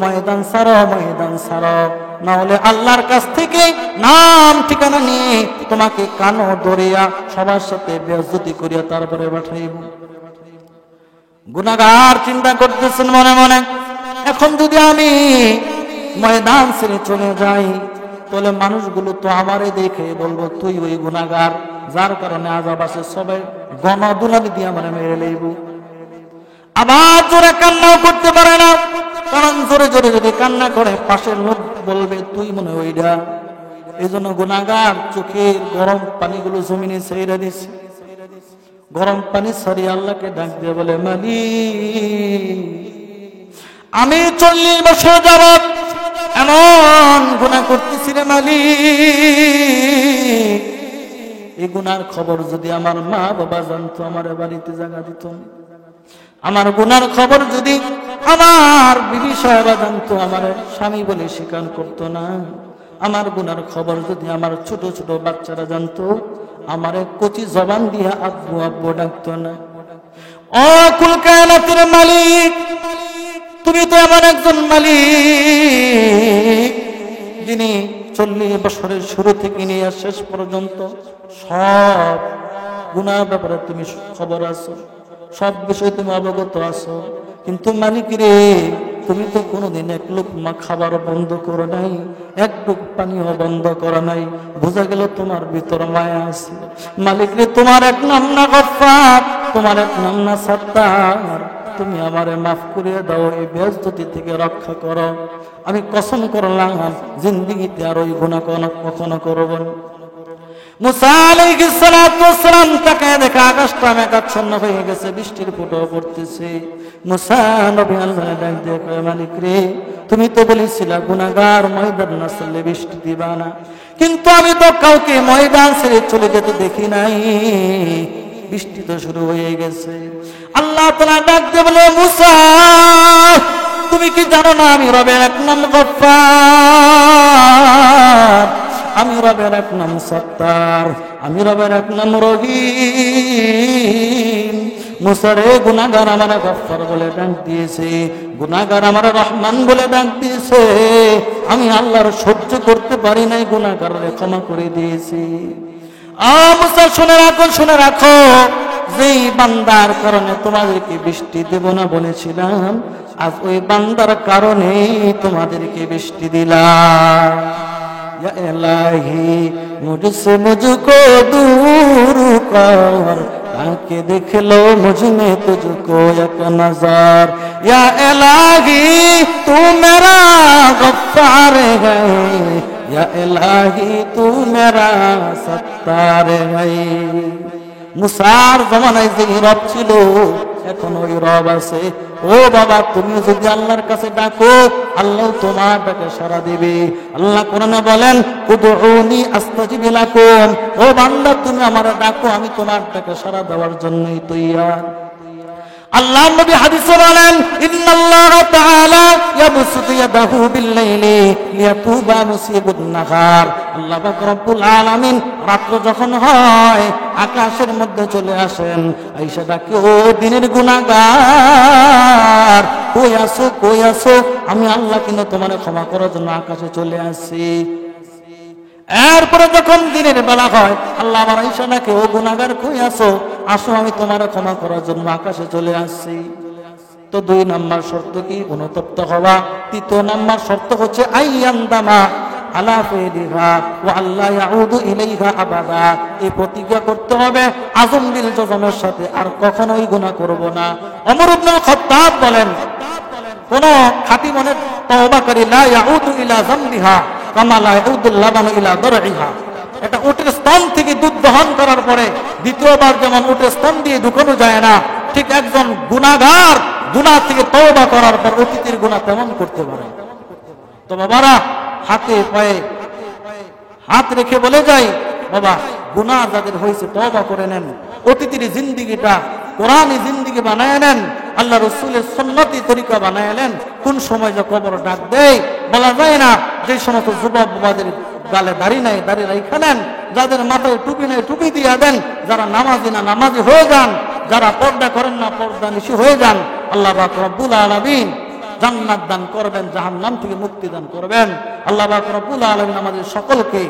ময়দান ছাড়ো, ময়দান ছাড়ো, না হলে আল্লাহর কাছ থেকে নাম ঠিকানা নিয়ে তোমাকে কানো ধরিয়া সবার সাথে বেইজ্জতি করিয়া তারপরে পাঠাইব। গুনাহগার চিন্তা করতেছেন মনে মনে, এখন যদি আমি ময়দান ছেড়ে চলে যাই, তাহলে মানুষগুলো তো আমারে দেখে বলবো তুই ওই গুনাহগার, যার কারণে আযাব আছে, সবাই গণদুলালি দিয়ে আমার মেরে লইব। আবার জোরে কান্নাও করতে পারে না, কারণ জোরে জোরে যদি কান্না করে পাশের লোক বলবে তুই মনে ওইটা। এই জন্য গুনাহগার চোখের গরম পানিগুলো জমিনে ছেড়ে দিছে, গরম পানি ছাড়িয়ে আল্লাহকে ডাক দিয়ে বলে, মালিক, আমি 40 বছর যাবত এমন গুনাহ করতেছি রে মালিক, এই গুনার খবর যদি আমার মা বাবা জানতো আমার বাড়িতে জায়গা দিত না। আমার গুনার খবর যদি আমার বিবি সাহেবা জানতো আমার স্বামী বলে স্বীকার করতো না। আমার গুনার খবর যদি আমার ছোট ছোট বাচ্চারা জানতো আমার কচি জবান দিয়া আব্বু আব্বু ডাকতো না। ও কুল কায়নাতের মালিক, তুমি তো এমন একজন মালিক যিনি 40 বছরের শুরু থেকে নিয়ে শেষ পর্যন্ত সব গুনার ব্যাপারে তুমি খবর আছো, সব বিষয়ে তুমি অবগত আছো। কিন্তু মালিক রে, তুমি তো কোনোদিন এক লোকমা খাবার বন্ধ করো নাই, এক টুক পানিও বন্ধ করো নাই। বোঝা গেল তোমার ভিতর মায়া আছে। মালিক রে, তোমার এক নাম না গফফার, তোমার এক নাম না সাত্তার। তুমি আমারে মাফ করিয়ে দাও, এই বেয়াজ্জতি থেকে রক্ষা করো। আমি কসম করলাম জিন্দেগিতে আর ওই গুনাহ কখনো করব না। মুসা আলাইহিস সালাতু ওয়াস সালাম তাকায় দেখে আকাশটা মেঘাচ্ছন্ন হয়ে গেছে, বৃষ্টির ফোঁটা পড়তেছে। মুসা নবী আল্লাহ ডাক দিয়ে কয়, মালিক রে, তুমি তো বলেছিলা গুনাহগার ময়দান না চললে বৃষ্টি দিবা না, কিন্তু আমি তো কাউকে ময়দান ছেড়ে চলে যেতে দেখি নাই, বৃষ্টি তো শুরু হয়ে গেছে। আল্লাহ তাআলা ডাক দিয়ে বলে, মুসা তুমি কি জানো না আমি রবের এক নাম গফফার, আমি রবের এক নাম সত্তার, আমি রবের এক নাম রহিম। মুসা রে, গুনাহগার আমার গফফার বলে ডাক দিয়েছে, গুনাহগার আমার রহমান বলে ডাক দিয়েছে। আমি আল্লাহর সহ্য করতে পারি নাই, গুনাহগাররে ক্ষমা করে দিয়েছি। মুসা শুনে রাখো, শুনে রাখো, যেই বান্দার কারণে তোমাদেরকে বৃষ্টি দেব না বলেছিলাম, আজ ওই বান্দার কারণে তোমাদেরকে বৃষ্টি দিলাম। या इलाही मुझसे मुझको दूर कर, आके देख लो मुझ में तुझको एक नजर। या इलाही तू मेरा गफ्फार है, या इलाही तू मेरा सत्तार है। মুসার জমানায় যে রব ছিল এখন ওই রব আছে। ও বাবা, তুমি যদি আল্লাহর কাছে ডাকো আল্লাহ তোমার ডাকে সাড়া দিবে। আল্লাহ কোরআনে বলেন, উদউনি আস্তাজিব লাকুম, ও বান্দা তুমি আমারে ডাকো, আমি তোমার ডাকে সাড়া দেওয়ার জন্যই তৈয়ার। আল্লাহ নবী হাদিসে বলেন, ইন্নাল্লাহ তাআলা ইয়াবসুতু ইয়াদাহু বিল-লাইলি লিয়াতুবা মুসিবুন নাহার। আল্লাহ পাক রব্বুল আলামিন রাত্র যখন হয় আকাশের মধ্যে চলে আসেন, আয়েশা ডাকে, ও দিনের গুনাহগার, কই আছো, কই আছো? আমি আল্লাহ কিন্তু তোমারে ক্ষমা করার জন্য আকাশে চলে আসছি। এরপরে যখন দিনের বেলা হয় আল্লাহ আমার আয়েশা ডাকে, ও গুনাহগার কই আছো? আসো, আমি তোমার ক্ষমা করার জন্য আকাশে চলে আসছি। তো 2 নাম্বার শর্ত কি? অনুতপ্ত হওয়া। 3 নাম্বার শর্ত হচ্ছে আইয়ান্দামা আলা ফাইদিহা ওয়া আল্লাহ ইয়াউদু ইলাইহা আবাদা। এই প্রতিজ্ঞা করতে হবে আজম দিল জজমের সাথে, আর কখনোই গুনাহ করব না। ওমর ইবনে খাত্তাব বলেন, কোন খাঁটি মনের তওবাকারী লা ইয়াউদু ইলা যামবিহা কামা লা ইয়াউদুল লাবানু ইলা দারইহা। এটা উটের স্তন থেকে দুধ দহন করার পরে দ্বিতীয়বার যেমন উটের স্তন দিয়ে ঢুকানো যায় না, ঠিক একজন গুনাহগার গুনাহ থেকে তওবা করার পর অতীতের গুনাহ তেমন করতে পারে। তো বাবারা, হাতে পায়ে হাত রেখে বলে যাই, বাবা গুনাহ যাদের হয়েছে তওবা করে নেন, অতীতের জিন্দেগিটা কোরআনী জিন্দেগি বানায় নেন, আল্লাহ রাসূলের সুন্নতি তরিকা বানায় নেন। কোন সময় যে কবর ডাক দেয় বলা যায় না। যে সমস্ত যুবক বাবাদের গালে দাড়ি নাই, দাড়ি রাইখা নেন, যাদের মাথায় টুপি নাই টুপি দিয়ে দেন, যারা নামাজি না নামাজি হয়ে যান, যারা পর্দা করেন না পর্দা নিশি হয়ে যান। আল্লাহ পাক রব্বুল আলামিন জান্নাত দান করবেন, জাহান্নাম থেকে মুক্তি দান করবেন। আল্লাহ পাক রব্বুল আলামিন আমাদের সকলকে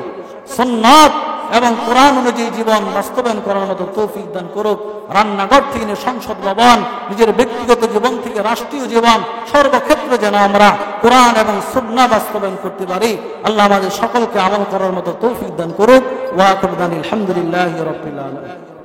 সুন্নাত এবং কোরআন অনুযায়ী জীবন বাস্তবায়ন করার মতো তৌফিক দান করুক। রান্নাঘর থেকে নিয়ে সংসদ ভবন, নিজের ব্যক্তিগত জীবন থেকে রাষ্ট্রীয় জীবন, সর্বক্ষেত্রে যেন আমরা কোরআন এবং সুন্নাহ বাস্তবায়ন করতে পারি। আল্লাহ আমাদের সকলকে আমল করার মতো তৌফিক দান করুক। ওয়া আখিরু দাওয়ানা আলহামদুলিল্লাহি রাব্বিল আলামিন।